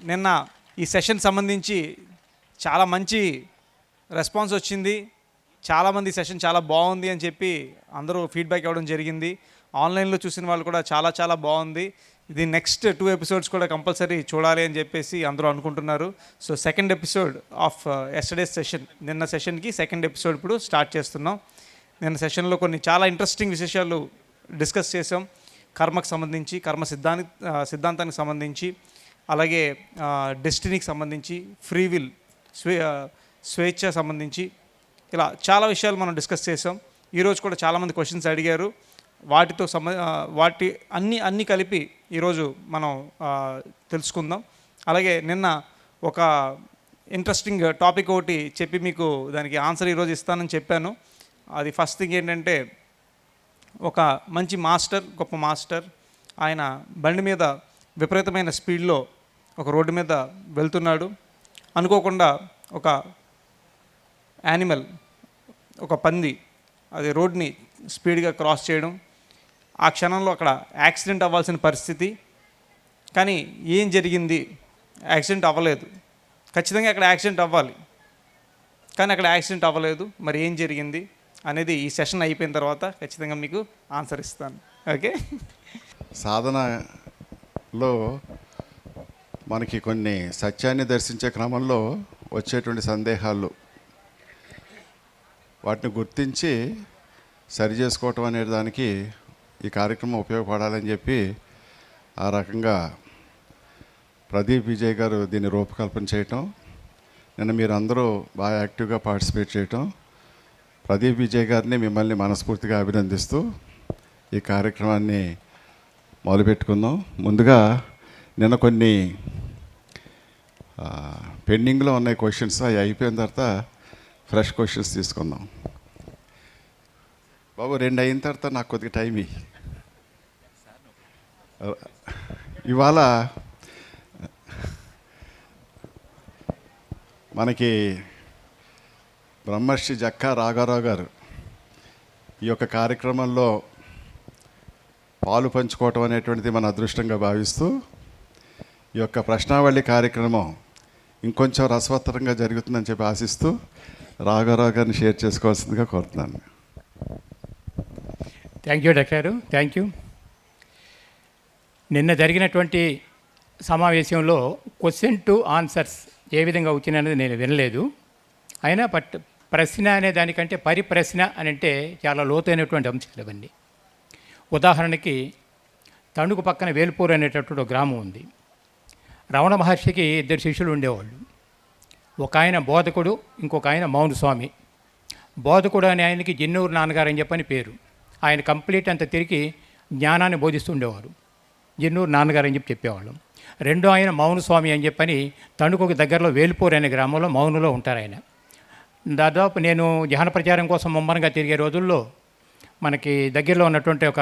నిన్న ఈ సెషన్ సంబంధించి చాలా మంచి రెస్పాన్స్ వచ్చింది. చాలామంది సెషన్ చాలా బాగుంది అని చెప్పి అందరూ ఫీడ్బ్యాక్ ఇవ్వడం జరిగింది. ఆన్లైన్లో చూసిన వాళ్ళు కూడా చాలా చాలా బాగుంది, ఇది నెక్స్ట్ 2 ఎపిసోడ్స్ కూడా కంపల్సరీ చూడాలి అని చెప్పేసి అందరూ అనుకుంటున్నారు. So second episode of yesterday's session, నిన్న సెషన్కి సెకండ్ ఎపిసోడ్ ఇప్పుడు స్టార్ట్ చేస్తున్నాం. నిన్న సెషన్లో కొన్ని చాలా ఇంట్రెస్టింగ్ విశేషాలు డిస్కస్ చేసాం. కర్మకు సంబంధించి, కర్మ సిద్ధాంతానికి సంబంధించి, అలాగే డెస్టినీకి సంబంధించి, ఫ్రీ విల్ స్వేచ్ఛ సంబంధించి, ఇలా చాలా విషయాలు మనం డిస్కస్ చేసాం. ఈరోజు కూడా చాలామంది క్వశ్చన్స్ అడిగారు. వాటితో వాటి అన్నీ కలిపి ఈరోజు మనం తెలుసుకుందాం. అలాగే నిన్న ఒక ఇంట్రెస్టింగ్ టాపిక్ ఒకటి చెప్పి మీకు దానికి ఆన్సర్ ఈరోజు ఇస్తానని చెప్పాను. అది ఫస్ట్ థింగ్ ఏంటంటే, ఒక మంచి మాస్టర్, గొప్ప మాస్టర్, ఆయన బండి మీద విపరీతమైన స్పీడ్లో ఒక రోడ్డు మీద వెళ్తున్నాడు. అనుకోకుండా ఒక యానిమల్, ఒక పంది అది రోడ్ని స్పీడ్గా క్రాస్ చేయడం, ఆ క్షణంలో అక్కడ యాక్సిడెంట్ అవ్వాల్సిన పరిస్థితి. కానీ ఏం జరిగింది? యాక్సిడెంట్ అవ్వలేదు. ఖచ్చితంగా అక్కడ యాక్సిడెంట్ అవ్వాలి, కానీ అక్కడ యాక్సిడెంట్ అవ్వలేదు. మరి ఏం జరిగింది అనేది ఈ సెషన్ అయిపోయిన తర్వాత ఖచ్చితంగా మీకు ఆన్సర్ ఇస్తాను. ఓకే. సాధనలో మనకి కొన్ని సత్యాన్ని దర్శించే క్రమంలో వచ్చేటువంటి సందేహాలు, వాటిని గుర్తించి సరి చేసుకోవటం అనే దానికి ఈ కార్యక్రమం ఉపయోగపడాలని చెప్పి ఆ రకంగా ప్రదీప్ విజయ్ గారు దీన్ని రూపకల్పన చేయటం, నిన్న మీరు అందరూ బాగా యాక్టివ్గా పార్టిసిపేట్ చేయటం, ప్రదీప్ విజయ్ గారిని మిమ్మల్ని మనస్ఫూర్తిగా అభినందిస్తూ ఈ కార్యక్రమాన్ని మొదలుపెట్టుకుందాం. ముందుగా నిన్న కొన్ని పెండింగ్లో ఉన్నాయి క్వశ్చన్స్, అవి అయిపోయిన తర్వాత ఫ్రెష్ క్వశ్చన్స్ తీసుకుందాం. బాబు 2 అయిన తర్వాత నాకు కొద్దిగా టైం ఇవాళ మనకి బ్రహ్మర్షి జక్కా రాఘారావు గారు ఈ యొక్క కార్యక్రమంలో పాలు పంచుకోవటం అనేటువంటిది మన అదృష్టంగా భావిస్తూ ఈ యొక్క ప్రశ్నావళి కార్యక్రమం ఇంకొంచెం రసవత్తరంగా జరుగుతుందని చెప్పి ఆశిస్తూ రాఘారావు గారిని షేర్ చేసుకోవాల్సిందిగా కోరుతున్నాను. థ్యాంక్ యూ డాక్టర్ గారు, థ్యాంక్ యూ. నిన్న జరిగినటువంటి సమావేశంలో క్వశ్చన్ టు ఆన్సర్స్ ఏ విధంగా వచ్చినది నేను వినలేదు. అయినా ప్రశ్న అనే దానికంటే పరిప్రశ్న అని అంటే చాలా లోతైనటువంటి అంశాలు అవన్నీ. ఉదాహరణకి తణుకు పక్కన వేల్పూర్ అనేటటువంటి ఒక గ్రామం ఉంది. రమణ మహర్షికి 2 శిష్యులు ఉండేవాళ్ళు. ఒక ఆయన బోధకుడు, ఇంకొక ఆయన మౌన స్వామి. బోధకుడు అనే ఆయనకి జిన్నూరు నాన్నగారు అని చెప్పని పేరు. ఆయన కంప్లీట్ అంతా తిరిగి జ్ఞానాన్ని బోధిస్తుండేవారు. జిన్నూరు నాన్నగారు అని చెప్పేవాళ్ళం. రెండో ఆయన మౌన స్వామి అని చెప్పని తణుకుకు దగ్గరలో వేల్పూర్ అనే గ్రామంలో మౌనులో ఉంటారు ఆయన. దాదాపు నేను ధ్యాన ప్రచారం కోసం ముమ్మరంగా తిరిగే రోజుల్లో మనకి దగ్గరలో ఉన్నటువంటి ఒక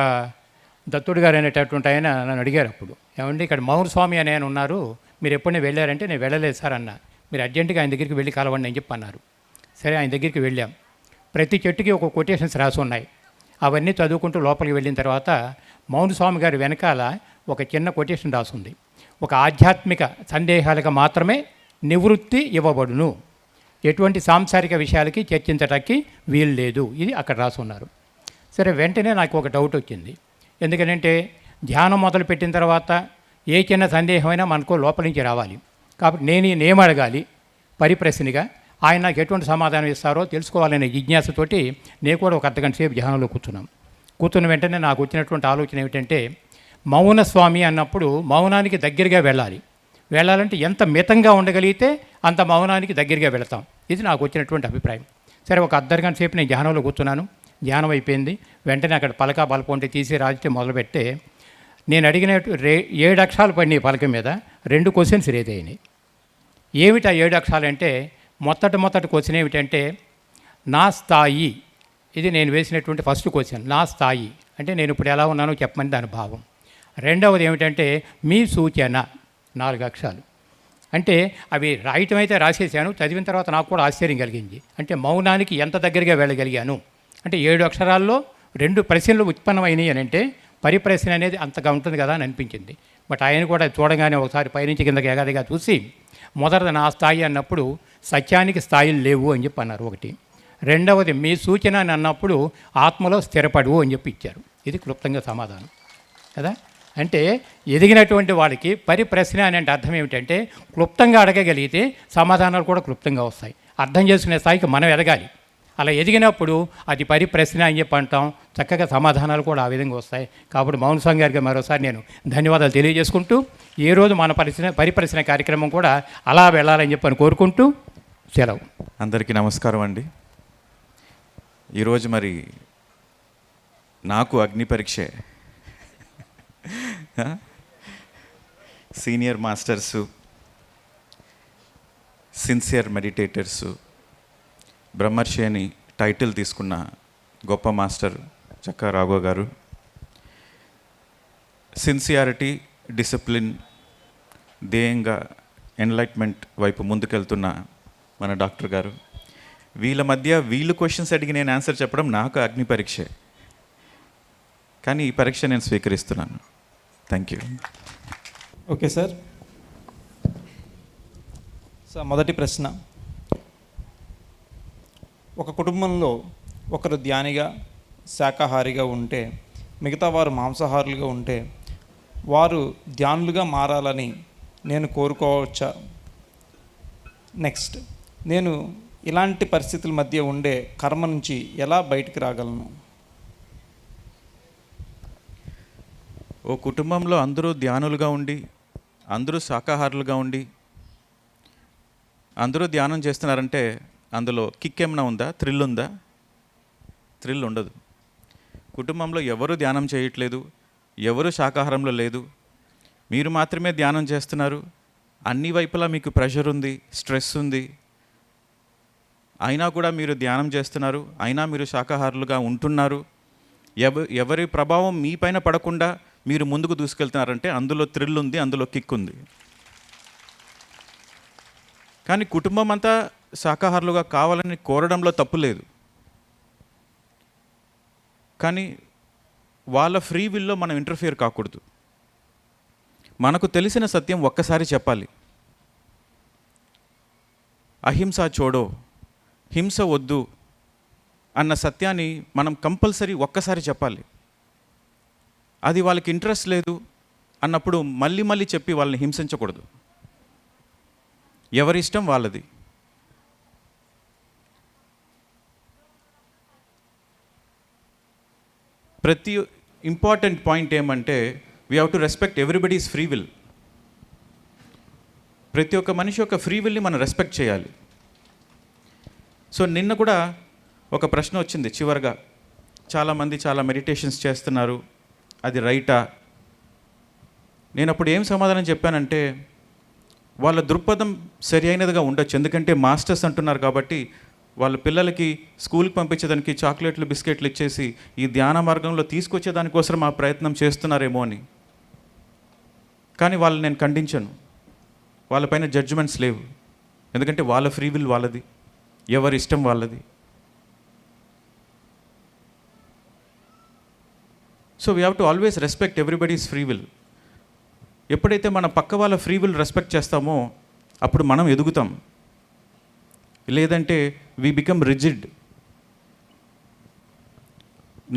దత్తుడు గారు అనేటటువంటి ఆయన నన్ను అడిగారు అప్పుడు, ఏమండి ఇక్కడ మౌన స్వామి అని ఆయన ఉన్నారు, మీరు ఎప్పుడైనా వెళ్ళారంటే నేను వెళ్ళలేదు సార్ అన్న. మీరు అర్జెంటుగా ఆయన దగ్గరికి వెళ్ళి కలవండి అని చెప్పి అన్నారు. సరే, ఆయన దగ్గరికి వెళ్ళాం. ప్రతి చెట్టుకి ఒక కొటేషన్స్ రాసి ఉన్నాయి. అవన్నీ చదువుకుంటూ లోపలికి వెళ్ళిన తర్వాత మౌన స్వామి గారి వెనకాల ఒక చిన్న కొటేషన్ రాసుంది. ఒక ఆధ్యాత్మిక సందేహాలకు మాత్రమే నివృత్తి ఇవ్వబడును, ఎటువంటి సాంసారిక విషయాలకి చర్చించటానికి వీలు లేదు, ఇది అక్కడ రాసి ఉన్నారు. సరే, వెంటనే నాకు ఒక డౌట్ వచ్చింది. ఎందుకంటే ధ్యానం మొదలుపెట్టిన తర్వాత ఏ చిన్న సందేహమైనా మనకు లోపల నుంచి రావాలి. కాబట్టి నేను ఏం అడగాలి పరిప్రశ్నగా, ఆయన నాకు ఎటువంటి సమాధానం ఇస్తారో తెలుసుకోవాలనే జిజ్ఞాసతోటి నేను కూడా ఒక అర్ధగంట సేపు ధ్యానంలో కూర్చున్న వెంటనే నాకు వచ్చినటువంటి ఆలోచన ఏమిటంటే, మౌన స్వామి అన్నప్పుడు మౌనానికి దగ్గరగా వెళ్ళాలంటే ఎంత మితంగా ఉండగలిగితే అంత మౌనానికి దగ్గరగా వెళతాం. ఇది నాకు వచ్చినటువంటి అభిప్రాయం. సరే, ఒక అర్ధగంట సేపు నేను ధ్యానంలో కూర్చున్నాను. ధ్యానం అయిపోయింది. వెంటనే అక్కడ పలక బలపంటే తీసి రాజుతే మొదలుపెట్టే నేను అడిగినట్టు 7 అక్షరాలు పడినాయి పలక మీద. 2 క్వశ్చన్స్ రేజ్ అయినాయి. ఏమిటి ఆ 7 అక్షరాలు అంటే, మొదటి క్వశ్చన్ ఏమిటంటే నా స్థాయి. ఇది నేను వేసినటువంటి ఫస్ట్ క్వశ్చన్. నా స్థాయి అంటే నేను ఇప్పుడు ఎలా ఉన్నానో చెప్పమని దాని భావం. రెండవది ఏమిటంటే మీ సూచన. 4 అక్షరాలు. అంటే అవి రాయటం అయితే రాసేసాను, చదివిన తర్వాత నాకు కూడా ఆశ్చర్యం కలిగింది. అంటే మౌనానికి ఎంత దగ్గరగా వెళ్ళగలిగాను అంటే 7 అక్షరాల్లో 2 ప్రశ్నలు ఉత్పన్నమైనవి అని అంటే పరిప్రశ్న అనేది అంతగా ఉంటుంది కదా అని అనిపించింది. బట్ ఆయన కూడా చూడగానే ఒకసారి పైనుంచి కిందకి ఎగదిగా చూసి మొదటిది నా స్థాయి అన్నప్పుడు సత్యానికి స్థాయిలు లేవు అని చెప్పి అన్నారు ఒకటి. రెండవది మీ సూచన అని అన్నప్పుడు ఆత్మలో స్థిరపడువు అని చెప్పి ఇచ్చారు. ఇది క్లుప్తంగా సమాధానం కదా. అంటే ఎదిగినటువంటి వాళ్ళకి పరిప్రశ్న అనే అర్థం ఏమిటంటే క్లుప్తంగా అడగగలిగితే సమాధానాలు కూడా క్లుప్తంగా వస్తాయి. అర్థం చేసుకునే స్థాయికి మనం ఎదగాలి. అలా ఎదిగినప్పుడు అది పరిప్రశ్న అని చెప్పి అంటాం, చక్కగా సమాధానాలు కూడా ఆ విధంగా వస్తాయి. కాబట్టి మౌనస్వామి గారికి మరోసారి నేను ధన్యవాదాలు తెలియజేసుకుంటూ, ఏ రోజు మన పరిప్రశ్న కార్యక్రమం కూడా అలా వెళ్ళాలని చెప్పని కోరుకుంటూ సెలవు. అందరికీ నమస్కారం అండి. ఈరోజు మరి నాకు అగ్ని పరీక్షే. సీనియర్ మాస్టర్సు, సిన్సియర్ మెడిటేటర్సు, బ్రహ్మర్షి అని టైటిల్ తీసుకున్న గొప్ప మాస్టర్ చక్కా రాఘవ గారు, సిన్సియారిటీ, డిసిప్లిన్, ధ్యేయంగా ఎన్లైట్మెంట్ వైపు ముందుకెళ్తున్న మన డాక్టర్ గారు, వీళ్ళ మధ్య వీళ్ళు క్వశ్చన్స్ అడిగి నేను ఆన్సర్ చెప్పడం నాకు అగ్ని పరీక్షే. కానీ ఈ పరీక్ష నేను స్వీకరిస్తున్నాను. Thank you. Okay sir. మొదటి ప్రశ్న, ఒక కుటుంబంలో ఒకరు ధ్యానిగా శాకాహారిగా ఉంటే మిగతా వారు మాంసాహారులుగా ఉంటే వారు ధ్యానులుగా మారాలని నేను కోరుకోవచ్చా? నెక్స్ట్, నేను ఇలాంటి పరిస్థితుల మధ్య ఉండే కర్మ నుంచి ఎలా బయటికి రాగలను? ఓ కుటుంబంలో అందరూ ధ్యానులుగా ఉండి, అందరూ శాకాహారులుగా ఉండి, అందరూ ధ్యానం చేస్తున్నారంటే అందులో కిక్ ఏమైనా ఉందా? థ్రిల్ ఉందా? థ్రిల్ ఉండదు. కుటుంబంలో ఎవరు ధ్యానం చేయట్లేదు, ఎవరు శాకాహారంలో లేదు, మీరు మాత్రమే ధ్యానం చేస్తున్నారు. అన్ని వైపులా మీకు ప్రెషర్ ఉంది, స్ట్రెస్ ఉంది, అయినా కూడా మీరు ధ్యానం చేస్తున్నారు, అయినా మీరు శాకాహారులుగా ఉంటున్నారు. ఎవరి ప్రభావం మీ పైన పడకుండా మీరు ముందుకు దూసుకెళ్తున్నారంటే అందులో థ్రిల్ ఉంది, అందులో కిక్ ఉంది. కానీ కుటుంబం అంతా శాకాహారులుగా కావాలని కోరడంలో తప్పు లేదు. కానీ వాళ్ళ ఫ్రీ విల్లో మనం ఇంటర్ఫియర్ కాకూడదు. మనకు తెలిసిన సత్యం ఒక్కసారి చెప్పాలి. అహింస చోడో, హింస వద్దు అన్న సత్యాన్ని మనం కంపల్సరీ ఒక్కసారి చెప్పాలి. అది వాళ్ళకి ఇంట్రెస్ట్ లేదు అన్నప్పుడు మళ్ళీ మళ్ళీ చెప్పి వాళ్ళని హింసించకూడదు. ఎవరి ఇష్టం వాళ్ళది. ప్రతి ఇంపార్టెంట్ పాయింట్ ఏమంటే we have to respect everybody's free will. ప్రతి ఒక్క మనిషి యొక్క ఫ్రీ విల్ని మనం రెస్పెక్ట్ చేయాలి. సో నిన్న కూడా ఒక ప్రశ్న వచ్చింది చివరిగా, చాలామంది చాలా మెడిటేషన్స్ చేస్తున్నారు, అది రైటా? నేను అప్పుడు ఏం సమాధానం చెప్పానంటే, వాళ్ళ దృక్పథం సరి అయినదిగా ఉండొచ్చు. ఎందుకంటే మాస్టర్స్ అంటున్నారు కాబట్టి వాళ్ళ పిల్లలకి స్కూల్కి పంపించేదానికి చాక్లెట్లు బిస్కెట్లు ఇచ్చేసి ఈ ధ్యాన మార్గంలో తీసుకొచ్చేదానికోసం ఆ ప్రయత్నం చేస్తున్నారేమో అని. కానీ వాళ్ళు నేను ఖండించను. వాళ్ళపైన జడ్జిమెంట్స్ లేవు. ఎందుకంటే వాళ్ళ ఫ్రీ విల్ వాళ్ళది, ఎవరి ఇష్టం వాళ్ళది. So we have to always respect everybody's free will. ఎప్పుడైతే మన పక్క వాళ్ళ ఫ్రీ విల్ రెస్పెక్ట్ చేస్తామో అప్పుడు మనం ఎదుగుతాం. లేదంటే వీ బికమ్ రిజిడ్.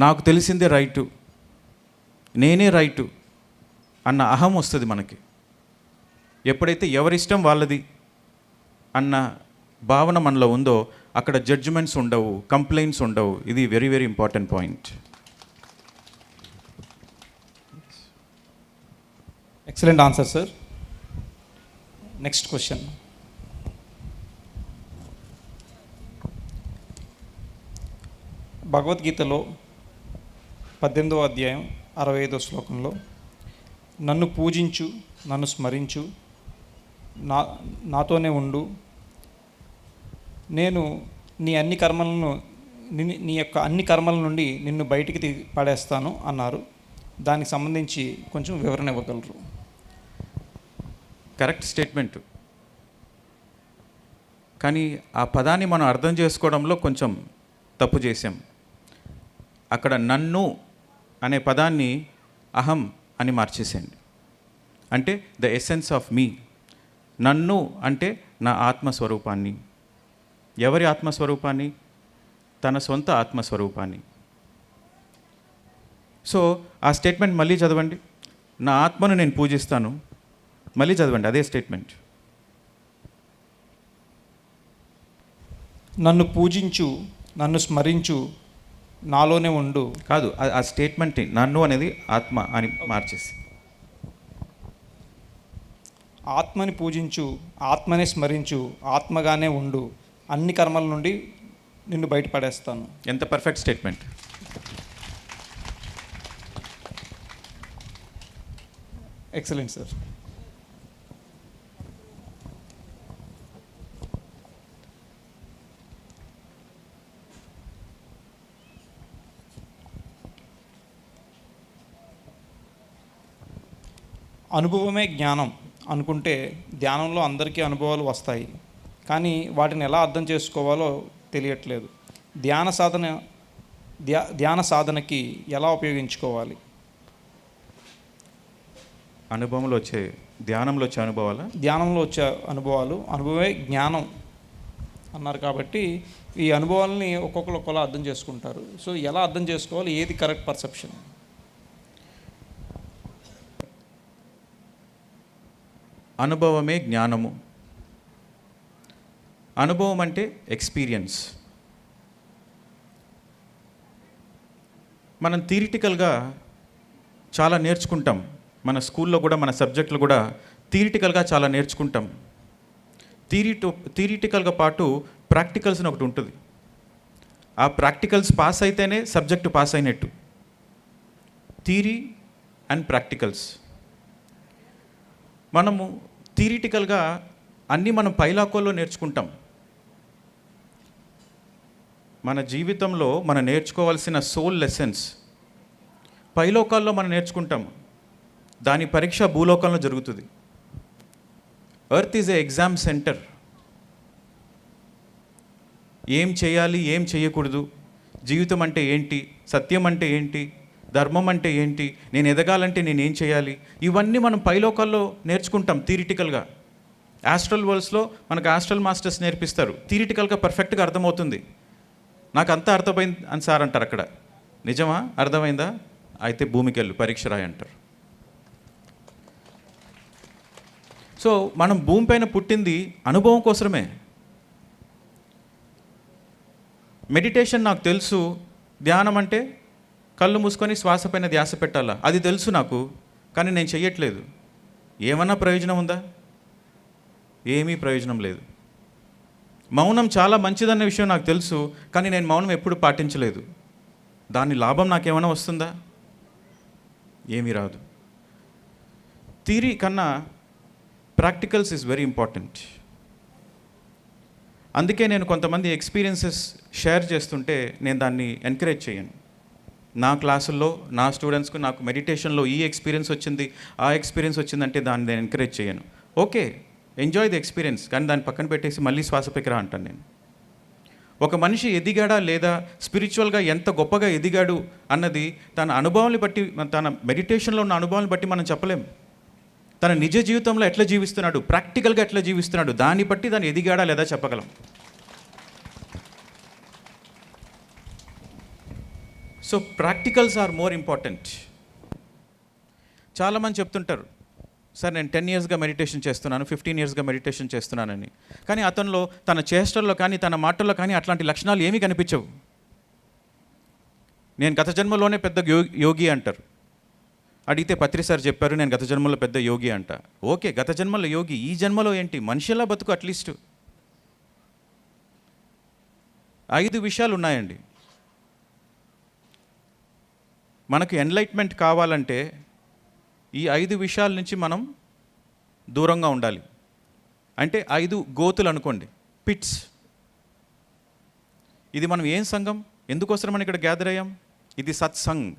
నాకు తెలిసిందే రైటు, నేనే రైటు అన్న అహం వస్తుంది మనకి. ఎప్పుడైతే ఎవరిష్టం వాళ్ళది అన్న భావన మనలో ఉందో అక్కడ జడ్జిమెంట్స్ ఉండవు, కంప్లైంట్స్ ఉండవు. ఇది very very important point. Excellent answer sir. Next question, భగవద్గీతలో 18వ అధ్యాయం 65వ శ్లోకంలో నన్ను పూజించు, నన్ను స్మరించు, నాతోనే ఉండు, నేను నీ యొక్క అన్ని కర్మల నుండి నిన్ను బయటికి పడేస్తాను అన్నారు. దానికి సంబంధించి కొంచెం వివరణ ఇవ్వగలరు? Correct statement. కానీ ఆ పదాన్ని మనం అర్థం చేసుకోవడంలో కొంచెం తప్పు చేశాం. అక్కడ నన్ను అనే పదాన్ని అహం అని మార్చేసేయండి. అంటే ద ఎసెన్స్ ఆఫ్ మీ. నన్ను అంటే నా ఆత్మస్వరూపాన్ని. ఎవరి ఆత్మస్వరూపాన్ని? తన సొంత ఆత్మస్వరూపాన్ని. సో ఆ స్టేట్మెంట్ మళ్ళీ చదవండి. నా ఆత్మను నేను పూజిస్తాను. మళ్ళీ చదవండి అదే స్టేట్మెంట్. నన్ను పూజించు, నన్ను స్మరించు, నాలోనే ఉండు. కాదు, ఆ స్టేట్మెంట్ని నన్ను అనేది ఆత్మ అని మార్చేసి. ఆత్మని పూజించు, ఆత్మనే స్మరించు, ఆత్మగానే ఉండు, అన్ని కర్మల నుండి నిన్ను బయటపడేస్తాను. ఎంత పర్ఫెక్ట్ స్టేట్మెంట్. Excellent sir. అనుభవమే జ్ఞానం అనుకుంటే ధ్యానంలో అందరికీ అనుభవాలు వస్తాయి, కానీ వాటిని ఎలా అర్థం చేసుకోవాలో తెలియట్లేదు. ధ్యాన సాధనకి ఎలా ఉపయోగించుకోవాలి? అనుభవంలో వచ్చే, ధ్యానంలో వచ్చే అనుభవాలా? ధ్యానంలో వచ్చే అనుభవాలు, అనుభవమే జ్ఞానం అన్నారు కాబట్టి ఈ అనుభవాలని ఒక్కొక్కరు ఒక్కోలా అర్థం చేసుకుంటారు. సో ఎలా అర్థం చేసుకోవాలి, ఏది కరెక్ట్ పర్సెప్షన్? అనుభవమే జ్ఞానము. అనుభవం అంటే ఎక్స్పీరియన్స్. మనం థియరిటికల్గా చాలా నేర్చుకుంటాం. మన స్కూల్లో కూడా, మన సబ్జెక్టులు కూడా థియరిటికల్గా చాలా నేర్చుకుంటాం. థియరిటికల్గా పాటు ప్రాక్టికల్స్ అని ఒకటి ఉంటుంది. ఆ ప్రాక్టికల్స్ పాస్ అయితేనే సబ్జెక్టు పాస్ అయినట్టు. Theory and practicals. మనము థియరిటికల్గా అన్నీ మనం పైలాకోల్లో నేర్చుకుంటాం. మన జీవితంలో మనం నేర్చుకోవాల్సిన సోల్ లెసన్స్ పైలోకాల్లో మనం నేర్చుకుంటాం. దాని పరీక్ష భూలోకంలో జరుగుతుంది. Earth is a exam centre. ఏం చేయాలి, ఏం చేయకూడదు, జీవితం అంటే ఏంటి, సత్యం అంటే ఏంటి, ధర్మం అంటే ఏంటి, నేను ఎదగాలంటే నేను ఏం చేయాలి, ఇవన్నీ మనం పైలోకాల్లో నేర్చుకుంటాం థియరిటికల్గా. ఆస్ట్రల్ వరల్డ్స్లో మనకు ఆస్ట్రల్ మాస్టర్స్ నేర్పిస్తారు. థియరిటికల్గా పర్ఫెక్ట్గా అర్థమవుతుంది. నాకు అంతా అర్థమైంది అని సార్ అంటారు అక్కడ. నిజమా? అర్థమైందా? అయితే భూమికి వెళ్ళు, పరీక్ష రాయి అంటారు. సో మనం భూమిపైన పుట్టింది అనుభవం కోసమే. మెడిటేషన్ నాకు తెలుసు. ధ్యానం అంటే కళ్ళు మూసుకొని శ్వాస పైన ధ్యాస పెట్టాలా, అది తెలుసు నాకు, కానీ నేను చెయ్యట్లేదు. ఏమన్నా ప్రయోజనం ఉందా? ఏమీ ప్రయోజనం లేదు. మౌనం చాలా మంచిదన్న విషయం నాకు తెలుసు, కానీ నేను మౌనం ఎప్పుడు పాటించలేదు. దాని లాభం నాకేమైనా వస్తుందా? ఏమీ రాదు. థియరీ కన్నా ప్రాక్టికల్స్ ఈజ్ వెరీ ఇంపార్టెంట్. అందుకే నేను కొంతమంది ఎక్స్పీరియన్సెస్ షేర్ చేస్తుంటే నేను దాన్ని ఎంకరేజ్ చేయను. నా క్లాసుల్లో నా స్టూడెంట్స్కు నాకు మెడిటేషన్లో ఈ ఎక్స్పీరియన్స్ వచ్చింది, ఆ ఎక్స్పీరియన్స్ వచ్చిందంటే దాన్ని నేను ఎంకరేజ్ చేయను. ఓకే, ఎంజాయ్ ది ఎక్స్పీరియన్స్, కానీ దాన్ని పక్కన పెట్టేసి మళ్ళీ శ్వాసపైకి రా అంటాను నేను. ఒక మనిషి ఎదిగాడా లేదా, స్పిరిచువల్గా ఎంత గొప్పగా ఎదిగాడు అన్నది తన అనుభవాన్ని బట్టి, తన మెడిటేషన్లో ఉన్న అనుభవాన్ని బట్టి మనం చెప్పలేం. తన నిజ జీవితంలో ఎట్లా జీవిస్తున్నాడు, ప్రాక్టికల్గా ఎట్లా జీవిస్తున్నాడు, దాన్ని బట్టి దాన్ని ఎదిగాడా లేదా చెప్పగలం. So practicals are more important. చాలామంది చెప్తుంటారు, సార్ నేను 10 yearsగా మెడిటేషన్ చేస్తున్నాను, 15 yearsగా మెడిటేషన్ చేస్తున్నానని. కానీ అతనిలో, తన చేష్టల్లో కానీ, తన మాటల్లో కానీ అట్లాంటి లక్షణాలు ఏమీ కనిపించవు. నేను గత జన్మలోనే పెద్ద యోగి అంటారు. అడిగితే పత్రి సార్ చెప్పారు నేను గత జన్మలో పెద్ద యోగి అంట. ఓకే, గత జన్మలో యోగి, ఈ జన్మలో ఏంటి, మనిషిలా బతుకు అట్లీస్ట్. 5 విషయాలు ఉన్నాయండి. మనకు ఎన్లైట్మెంట్ కావాలంటే ఈ 5 విషయాల నుంచి మనం దూరంగా ఉండాలి. అంటే 5 గోతులు అనుకోండి, పిట్స్. ఇది మనం ఏం సంఘం, ఎందుకోసం మనం ఇక్కడ గ్యాదర్ అయ్యాం? ఇది సత్సంగ్,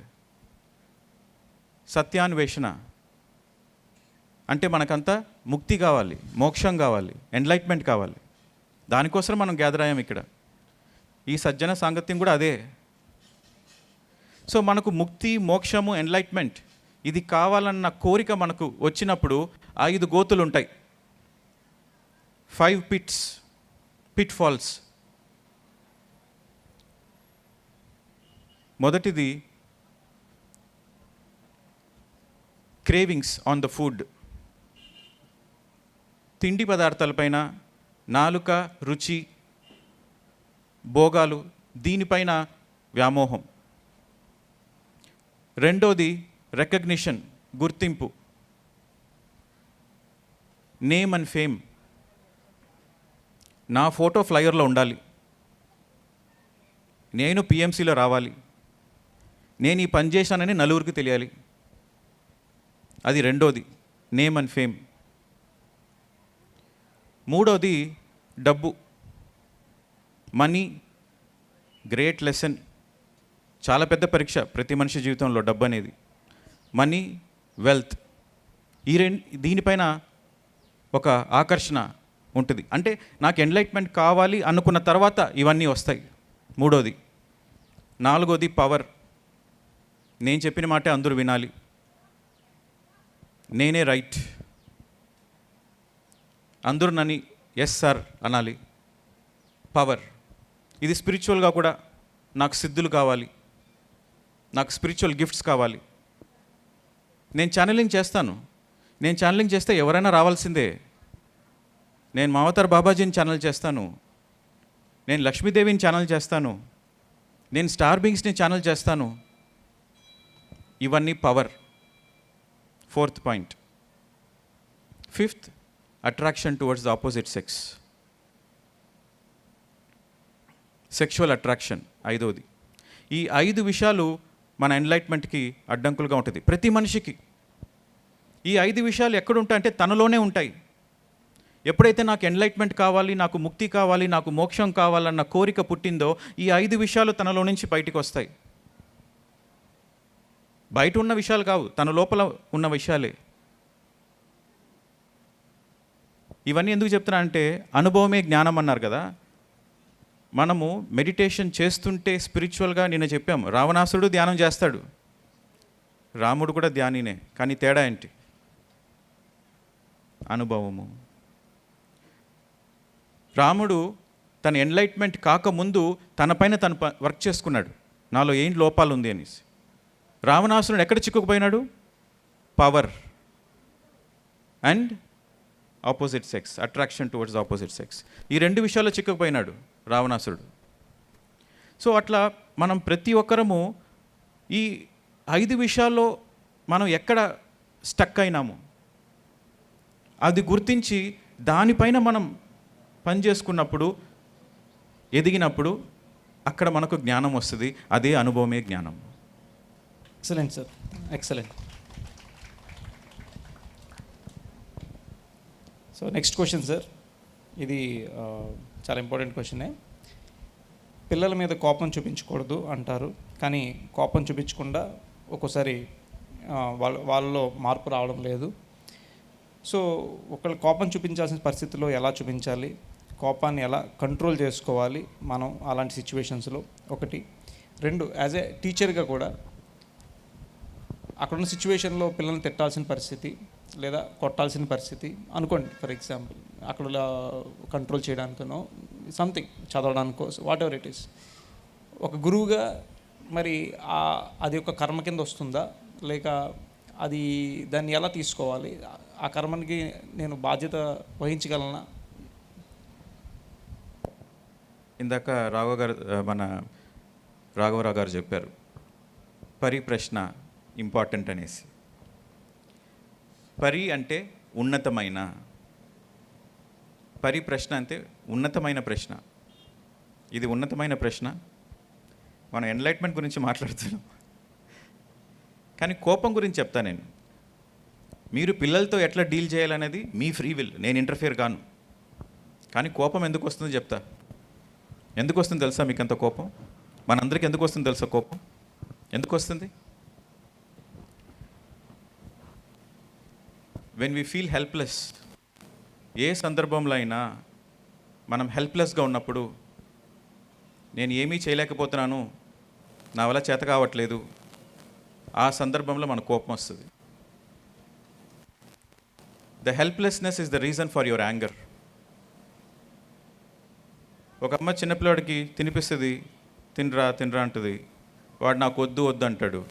సత్యాన్వేషణ. అంటే మనకంతా ముక్తి కావాలి, మోక్షం కావాలి, ఎన్లైట్మెంట్ కావాలి. దానికోసం మనం గ్యాదర్ అయ్యాం ఇక్కడ. ఈ సజ్జన సాంగత్యం కూడా అదే. సో మనకు ముక్తి, మోక్షము, ఎన్లైట్మెంట్ ఇది కావాలన్న కోరిక మనకు వచ్చినప్పుడు 5 గోతులు ఉంటాయి, 5 పిట్ ఫాల్స్. మొదటిది క్రేవింగ్స్ ఆన్ ద ఫుడ్, తిండి పదార్థాలపైన నాలుక రుచి, భోగాలు, దీనిపైన వ్యామోహం. రెండోది రికగ్నిషన్, గుర్తింపు, నేమ్ అండ్ ఫేమ్. నా ఫోటో ఫ్లయర్లో ఉండాలి, నేను పిఎంసీలో రావాలి, నేను ఈ పని చేశానని నలుగురికి తెలియాలి. అది రెండోది, నేమ్ అండ్ ఫేమ్. మూడోది డబ్బు, మనీ. గ్రేట్ లెసన్, చాలా పెద్ద పరీక్ష ప్రతి మనిషి జీవితంలో డబ్బు అనేది. మనీ, వెల్త్, దీనిపైన ఒక ఆకర్షణ ఉంటుంది. అంటే నాకు ఎన్లైట్మెంట్ కావాలి అనుకున్న తర్వాత ఇవన్నీ వస్తాయి. మూడోది. నాలుగోది పవర్, నేను చెప్పిన మాటే అందరూ వినాలి, నేనే రైట్, అందరూ నన్ను ఎస్ సార్ అనాలి. పవర్. ఇది స్పిరిచువల్గా కూడా నాకు సిద్ధులు కావాలి, నాకు స్పిరిచువల్ గిఫ్ట్స్ కావాలి. నేను ఛానలింగ్ చేస్తాను, నేను ఛానలింగ్ చేస్తే ఎవరైనా రావాల్సిందే. నేను మావతార్ బాబాజీని ఛానల్ చేస్తాను, నేను లక్ష్మీదేవిని ఛానల్ చేస్తాను, నేను స్టార్ బీయింగ్స్ని ఛానల్ చేస్తాను. ఇవన్నీ power. 4th point. 5th, attraction towards the opposite sex, sexual attraction. 5వది. ఈ 5 విషయాలు మన ఎన్లైట్మెంట్కి అడ్డంకులుగా ఉంటుంది ప్రతి మనిషికి. ఈ 5 విషయాలు ఎక్కడుంటాయంటే తనలోనే ఉంటాయి. ఎప్పుడైతే నాకు ఎన్లైట్మెంట్ కావాలి, నాకు ముక్తి కావాలి, నాకు మోక్షం కావాలన్న కోరిక పుట్టిందో ఈ 5 విషయాలు తనలో నుంచి బయటికి వస్తాయి. బయట ఉన్న విషయాలు కావు, తన లోపల ఉన్న విషయాలే. ఇవన్నీ ఎందుకు చెప్తున్నా అంటే అనుభవమే జ్ఞానం అన్నారు కదా. మనము మెడిటేషన్ చేస్తుంటే స్పిరిచువల్గా నిన్న చెప్పాము, రావణాసురుడు ధ్యానం చేస్తాడు, రాముడు కూడా ధ్యానినే. కానీ తేడా ఏంటి? అనుభవము. రాముడు తన ఎన్లైట్మెంట్ కాకముందు తనపైన తను వర్క్ చేసుకున్నాడు, నాలో ఏం లోపాలు ఉంది అనేసి. రావణాసురుడు ఎక్కడ చిక్కుకుపోయినాడు? Power and opposite sex, attraction towards opposite sex. ఈ 2 విషయాల్లో చిక్కుకుపోయినాడు రావణాసురుడు. సో అట్లా మనం ప్రతి ఒక్కరము ఈ 5 విషయాల్లో మనం ఎక్కడ స్టక్ అయినాము అది గుర్తించి దానిపైన మనం పనిచేసుకున్నప్పుడు, ఎదిగినప్పుడు అక్కడ మనకు జ్ఞానం వస్తుంది. అదే అనుభవమే జ్ఞానం. Excellent sir, excellent. So next question sir, ఇది చాలా ఇంపార్టెంట్ క్వశ్చనే. పిల్లల మీద కోపం చూపించకూడదు అంటారు, కానీ కోపం చూపించకుండా ఒక్కోసారి వాళ్ళలో మార్పు రావడం లేదు. సో ఒకళ్ళు కోపం చూపించాల్సిన పరిస్థితుల్లో ఎలా చూపించాలి, కోపాన్ని ఎలా కంట్రోల్ చేసుకోవాలి మనం అలాంటి సిచ్యువేషన్స్లో? 1. 2, యాజ్ ఏ టీచర్గా కూడా అక్కడున్న సిచ్యువేషన్లో పిల్లల్ని తిట్టాల్సిన పరిస్థితి లేదా కొట్టాల్సిన పరిస్థితి అనుకోండి. ఫర్ ఎగ్జాంపుల్ అక్కడ కంట్రోల్ చేయడానికనో సంథింగ్ చదవడానికో వాట్ ఎవర్ ఇట్ ఈస్. ఒక గురువుగా మరి అది ఒక కర్మ కింద వస్తుందా, లేక అది దాన్ని ఎలా తీసుకోవాలి? ఆ కర్మకి నేను బాధ్యత వహించగలనా? ఇందాక మన రాఘవరావు గారు చెప్పారు పరిప్రశ్న ఇంపార్టెంట్ అనేసి. పరి అంటే ఉన్నతమైన, పరిప్రశ్న అంటే ఉన్నతమైన ప్రశ్న. ఇది ఉన్నతమైన ప్రశ్న. మనం ఎన్లైట్మెంట్ గురించి మాట్లాడుతున్నాం, కానీ కోపం గురించి చెప్తా నేను. మీరు పిల్లలతో ఎట్లా డీల్ చేయాలనేది మీ ఫ్రీ విల్, నేను ఇంటర్ఫియర్ కాను. కానీ కోపం ఎందుకు వస్తుందో చెప్తా. ఎందుకు వస్తుంది తెలుసా మీకు అంత కోపం? మనందరికీ ఎందుకు వస్తుంది తెలుసా కోపం? ఎందుకు వస్తుంది? When we feel helpless. ఏ సందర్భంలో అయినా మనం హెల్ప్లెస్గా ఉన్నప్పుడు, నేను ఏమీ చేయలేకపోతున్నాను, నా వల్ల చేత కావట్లేదు, ఆ సందర్భంలో మన కోపం వస్తుంది. The helplessness is the reason for your anger. ఒక అమ్మ చిన్నపిల్లవాడికి తినిపిస్తుంది, తినరా తినరా అంటుంది, వాడు నాకు వద్దు వద్దు అంటాడు.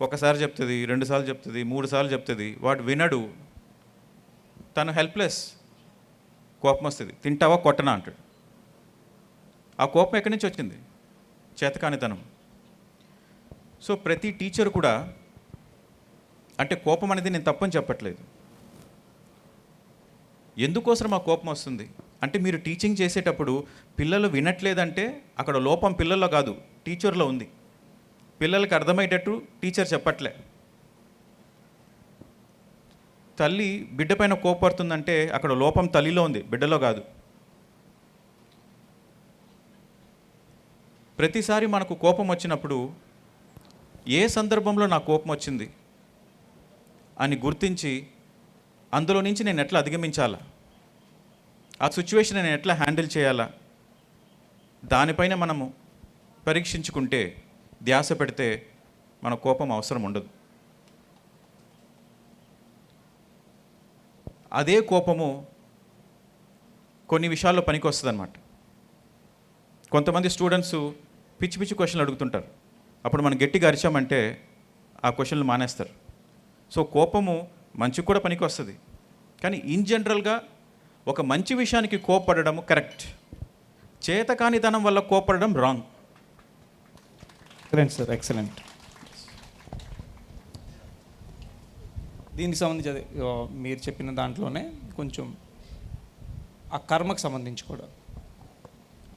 ఒకసారి చెప్తుంది, 2 సార్లు చెప్తుంది, 3 సార్లు చెప్తుంది, వాడు వినడు, తను హెల్ప్లెస్. కోపం వస్తుంది, తింటావా కొట్టనా అంటాడు. ఆ కోపం ఎక్కడి నుంచి వచ్చింది? చేతకానితనం. సో ప్రతి టీచర్ కూడా, అంటే కోపం అనేది నేను తప్పని చెప్పట్లేదు, ఎందుకోసం ఆ కోపం వస్తుంది అంటే మీరు టీచింగ్ చేసేటప్పుడు పిల్లలు వినట్లేదంటే అక్కడ లోపం పిల్లల్లో కాదు, టీచర్లో ఉంది. పిల్లలకి అర్థమయ్యేటట్టు టీచర్ చెప్పట్లే. తల్లి బిడ్డ పైన కోపడుతుందంటే అక్కడ లోపం తల్లిలో ఉంది, బిడ్డలో కాదు. ప్రతిసారి మనకు కోపం వచ్చినప్పుడు ఏ సందర్భంలో నా కోపం వచ్చింది అని గుర్తించి అందులో నుంచి నేను ఎట్లా అధిగమించాలా, ఆ సిచ్యువేషన్ నేను ఎట్లా హ్యాండిల్ చేయాలా, దానిపైన మనము పరీక్షించుకుంటే, ధ్యాస పెడితే మన కోపం అవసరం ఉండదు. అదే కోపము కొన్ని విషయాల్లో పనికి వస్తుంది అన్నమాట. కొంతమంది స్టూడెంట్స్ పిచ్చి పిచ్చి క్వశ్చన్లు అడుగుతుంటారు, అప్పుడు మనం గట్టిగా అరిచామంటే ఆ క్వశ్చన్లు మానేస్తారు. సో కోపము మంచికి కూడా పనికి వస్తుంది, కానీ ఇన్ జనరల్గా ఒక మంచి విషయానికి కోపడడం కరెక్ట్, చేతకానితనం వల్ల కోపడడం రాంగ్. Excellent sir, excellent. దీనికి సంబంధించి అదే మీరు చెప్పిన దాంట్లోనే కొంచెం ఆ కర్మకు సంబంధించి కూడా,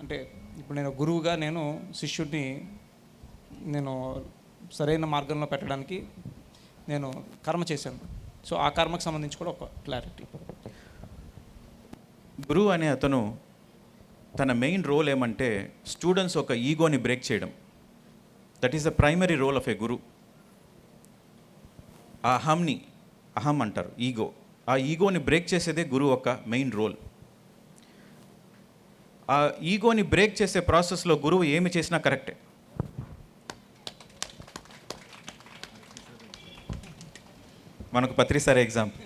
అంటే ఇప్పుడు నేను గురువుగా నేను శిష్యుడిని నేను సరైన మార్గంలో పెట్టడానికి నేను కర్మ చేశాను. సో ఆ కర్మకు సంబంధించి కూడా ఒక క్లారిటీ. గురువు అనే అతను తన మెయిన్ రోల్ ఏమంటే స్టూడెంట్స్ ఒక ఈగోని బ్రేక్ చేయడం. That is the primary role of a guru. ఆ అహం అంటారు, ఈగో. ఆ ఈగోని బ్రేక్ చేసేదే గురువు ఒక మెయిన్ రోల్. ఆ ఈగోని బ్రేక్ చేసే ప్రాసెస్లో గురువు ఏమి చేసినా కరెక్టే. మనకు పత్రిసారి ఎగ్జాంపుల్.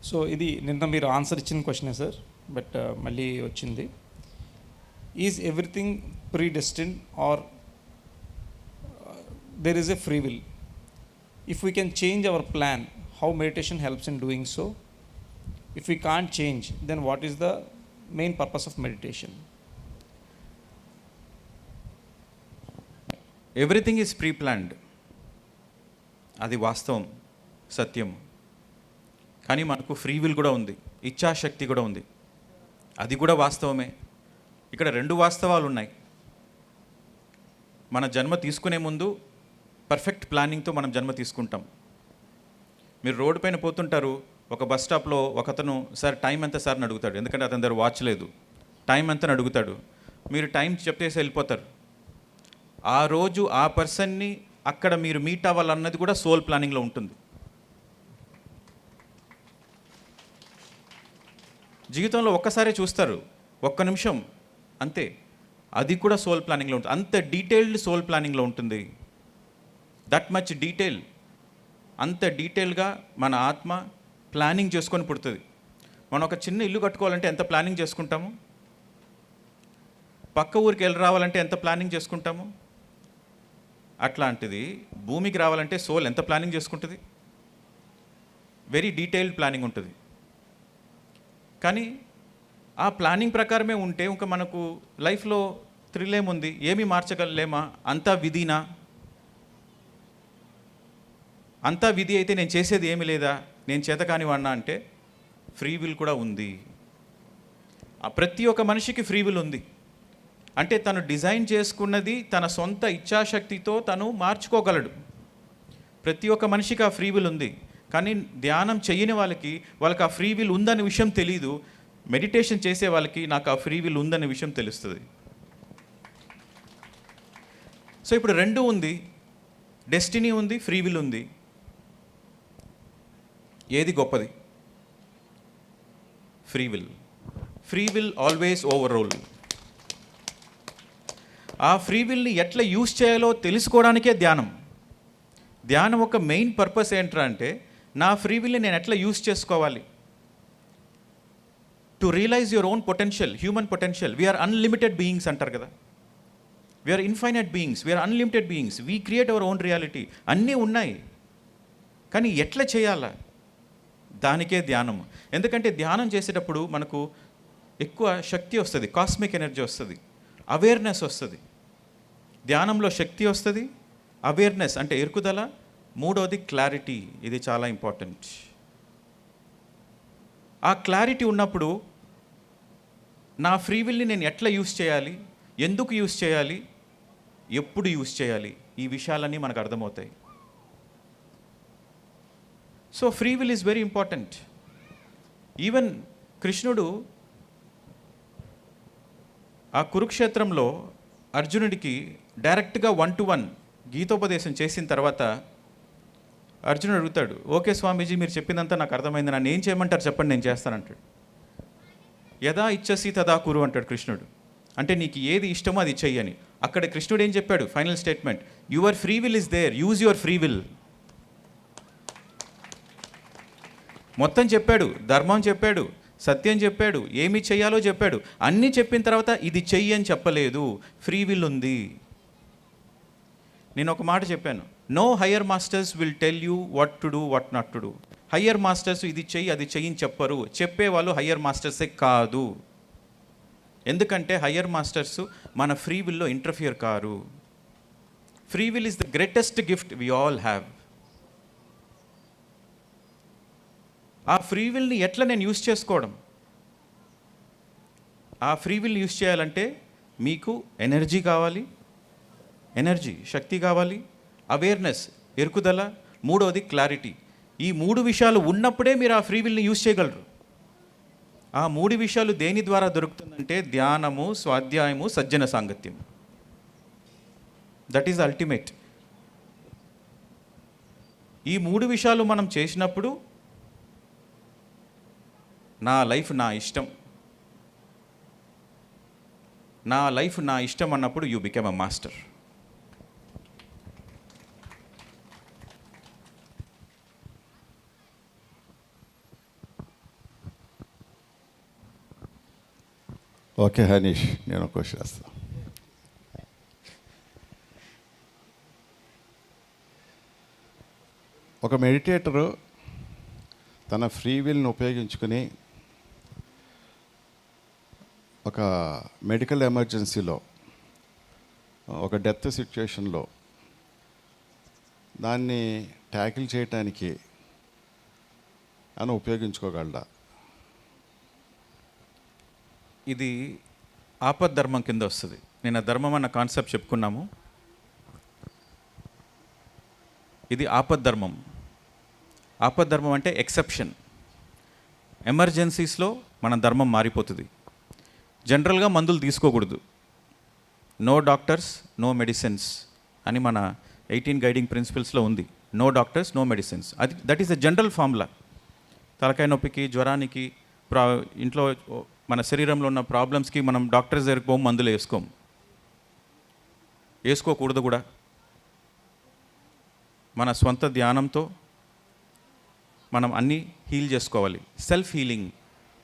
సో ఇది నిన్న మీరు ఆన్సర్ ఇచ్చిన క్వశ్చనే సార్, బట్ మళ్ళీ వచ్చింది. Is everything predestined or there is a free will? If we can change our plan, how meditation helps in doing so? If we can't change, then what is the main purpose of meditation? Everything is pre planned, అది వాస్తవం, సత్యం. కానీ మనకు free will కూడా ఉంది, ఇచ్ఛాశక్తి కూడా ఉంది, అది కూడా వాస్తవమే. ఇక్కడ 2 వాస్తవాలు ఉన్నాయి. మన జన్మ తీసుకునే ముందు పర్ఫెక్ట్ ప్లానింగ్తో మనం జన్మ తీసుకుంటాం. మీరు రోడ్డు పైన పోతుంటారు, ఒక బస్ స్టాప్లో ఒకతను సార్ టైం ఎంత సార్ అని అడుగుతాడు, ఎందుకంటే అతని దగ్గర వాచ్ లేదు. టైం ఎంత అని అడుగుతాడు, మీరు టైం చెప్పేసి వెళ్ళిపోతారు. ఆ రోజు ఆ పర్సన్ని అక్కడ మీరు మీట్ అవ్వాలన్నది కూడా సోల్ ప్లానింగ్లో ఉంటుంది. జీవితంలో ఒక్కసారే చూస్తారు, 1 నిమిషం అంతే, అది కూడా సోల్ ప్లానింగ్లో ఉంటుంది. అంత డీటెయిల్డ్ సోల్ ప్లానింగ్లో ఉంటుంది. దట్ మచ్ డీటెయిల్, అంత డీటెయిల్గా మన ఆత్మ ప్లానింగ్ చేసుకొని పుడుతుంది. మనం ఒక చిన్న ఇల్లు కట్టుకోవాలంటే ఎంత ప్లానింగ్ చేసుకుంటాము, పక్క ఊరికి వెళ్ళి రావాలంటే ఎంత ప్లానింగ్ చేసుకుంటాము. అట్లాంటిది భూమికి రావాలంటే సోల్ ఎంత ప్లానింగ్ చేసుకుంటుంది, వెరీ డీటెయిల్డ్ ప్లానింగ్ ఉంటుంది. కానీ ఆ ప్లానింగ్ ప్రకారమే ఉంటే ఇంకా మనకు లైఫ్లో థ్రిల్ ఏముంది, ఏమీ మార్చగలలేమా? అంతా విధినా? అంతా విధి అయితే నేను చేసేది ఏమీ లేదా, నేను చేతకాని వాడినా అంటే ఫ్రీ విల్ కూడా ఉంది. ప్రతి ఒక్క మనిషికి ఫ్రీ విల్ ఉంది. అంటే తను డిజైన్ చేసుకున్నది తన సొంత ఇచ్ఛాశక్తితో తను మార్చుకోగలడు. ప్రతి ఒక్క మనిషికి ఆ ఫ్రీ విల్ ఉంది. కానీ ధ్యానం చేయని వాళ్ళకి ఆ ఫ్రీ విల్ ఉందనే విషయం తెలీదు. మెడిటేషన్ చేసే వాళ్ళకి నాకు ఆ ఫ్రీ విల్ ఉందనే విషయం తెలుస్తుంది. సో ఇప్పుడు 2 ఉంది, డెస్టినీ ఉంది, ఫ్రీ విల్ ఉంది. ఏది గొప్పది? Free will always over rule. ఆ ఫ్రీ విల్ని ఎట్లా యూజ్ చేయాలో తెలుసుకోవడానికే ధ్యానం. ధ్యానం ఒక మెయిన్ పర్పస్ ఏంట్రా అంటే నా ఫ్రీ విల్ని నేను ఎట్లా యూజ్ చేసుకోవాలి, to realise your own potential, human potential. We are unlimited beings అంటారు కదా, we are infinite beings, we are unlimited beings, we create our own reality. అన్నీ ఉన్నాయి, కానీ ఎట్లా చేయాలా, దానికే ధ్యానం. ఎందుకంటే ధ్యానం చేసేటప్పుడు మనకు ఎక్కువ శక్తి వస్తుంది, కాస్మిక్ ఎనర్జీ వస్తుంది, అవేర్నెస్ వస్తుంది. ధ్యానంలో శక్తి వస్తుంది, అవేర్నెస్ అంటే ఎరుకుదల, మూడోది క్లారిటీ. ఇది చాలా ఇంపార్టెంట్. ఆ క్లారిటీ ఉన్నప్పుడు నా ఫ్రీ విల్ని నేను ఎట్లా యూజ్ చేయాలి, ఎందుకు యూజ్ చేయాలి, ఎప్పుడు యూజ్ చేయాలి, ఈ విషయాలన్నీ మనకు అర్థమవుతాయి. So free will is very important. Even కృష్ణుడు ఆ కురుక్షేత్రంలో అర్జునుడికి డైరెక్ట్గా 1-to-1 గీతోపదేశం చేసిన తర్వాత అర్జునుడు అడుగుతాడు, ఓకే స్వామీజీ మీరు చెప్పిందంతా నాకు అర్థమైంది, నన్ను ఏం చేయమంటారు చెప్పండి, నేను చేస్తానంటాడు. యదా ఇచ్చసి తదా కురు అంటాడు కృష్ణుడు. అంటే నీకు ఏది ఇష్టమో అది చెయ్యని. అక్కడ కృష్ణుడు ఏం చెప్పాడు, final statement, your free will is there, use your free will. మొత్తం చెప్పాడు, ధర్మం చెప్పాడు, సత్యం చెప్పాడు, ఏమి చెయ్యాలో చెప్పాడు. అన్నీ చెప్పిన తర్వాత ఇది చెయ్యి అని చెప్పలేదు, ఫ్రీ విల్ ఉంది. నేను ఒక మాట చెప్పాను, no higher masters will tell you what to do, what not to do. Higher masters ఇది చెయ్యి అది చెయ్యని చెప్పరు, చెప్పేవాళ్ళు హయ్యర్ మాస్టర్సే కాదు. ఎందుకంటే హయ్యర్ మాస్టర్స్ మన ఫ్రీ విల్లో ఇంటర్ఫియర్ కారు. Free will is the greatest gift we all have. ఆ ఫ్రీ విల్ని ఎట్లా నేను యూజ్ చేసుకోవడం, ఆ ఫ్రీ విల్ని యూజ్ చేయాలంటే మీకు ఎనర్జీ కావాలి, ఎనర్జీ శక్తి కావాలి, అవేర్నెస్ ఎరుకుదల, మూడోది క్లారిటీ. ఈ 3 విషయాలు ఉన్నప్పుడే మీరు ఆ ఫ్రీ విల్ని యూజ్ చేయగలరు. ఆ 3 విషయాలు దేని ద్వారా దొరుకుతుందంటే ధ్యానము, స్వాధ్యాయము, సజ్జన సాంగత్యం. That is ultimate. ఈ 3 విషయాలు మనం చేసినప్పుడు నా లైఫ్ నా ఇష్టం, నా లైఫ్ నా ఇష్టం అన్నప్పుడు you become a master. Okay Hanish, నేను ఒక క్వశ్చన్ వేస్తాను. ఒక మెడిటేటరు తన ఫ్రీ విల్ని ఉపయోగించుకుని ఒక మెడికల్ ఎమర్జెన్సీలో, ఒక డెత్ సిచ్యుయేషన్లో దాన్ని ట్యాకిల్ చేయటానికి అని ఉపయోగించుకోగలడా? ఇది ఆపద్ధర్మం కింద వస్తుంది. నేను ఆ ధర్మం అన్న కాన్సెప్ట్ చెప్పుకున్నాము. ఇది ఆపద్ధర్మం. ఆపద్ధర్మం అంటే ఎక్సెప్షన్. ఎమర్జెన్సీస్లో మన ధర్మం మారిపోతుంది. జనరల్గా మందులు తీసుకోకూడదు. నో డాక్టర్స్ నో మెడిసిన్స్ అని మన 18 గైడింగ్ ప్రిన్సిపల్స్లో ఉంది. No doctors no medicines. అది that is a general formula. తలకాయ నొప్పికి, జ్వరానికి, ఇంట్లో మన శరీరంలో ఉన్న ప్రాబ్లమ్స్కి మనం డాక్టర్స్ దగ్గరికి పోము, మందులు వేసుకోకూడదు కూడా. మన స్వంత ధ్యానంతో మనం అన్నీ హీల్ చేసుకోవాలి. Self healing.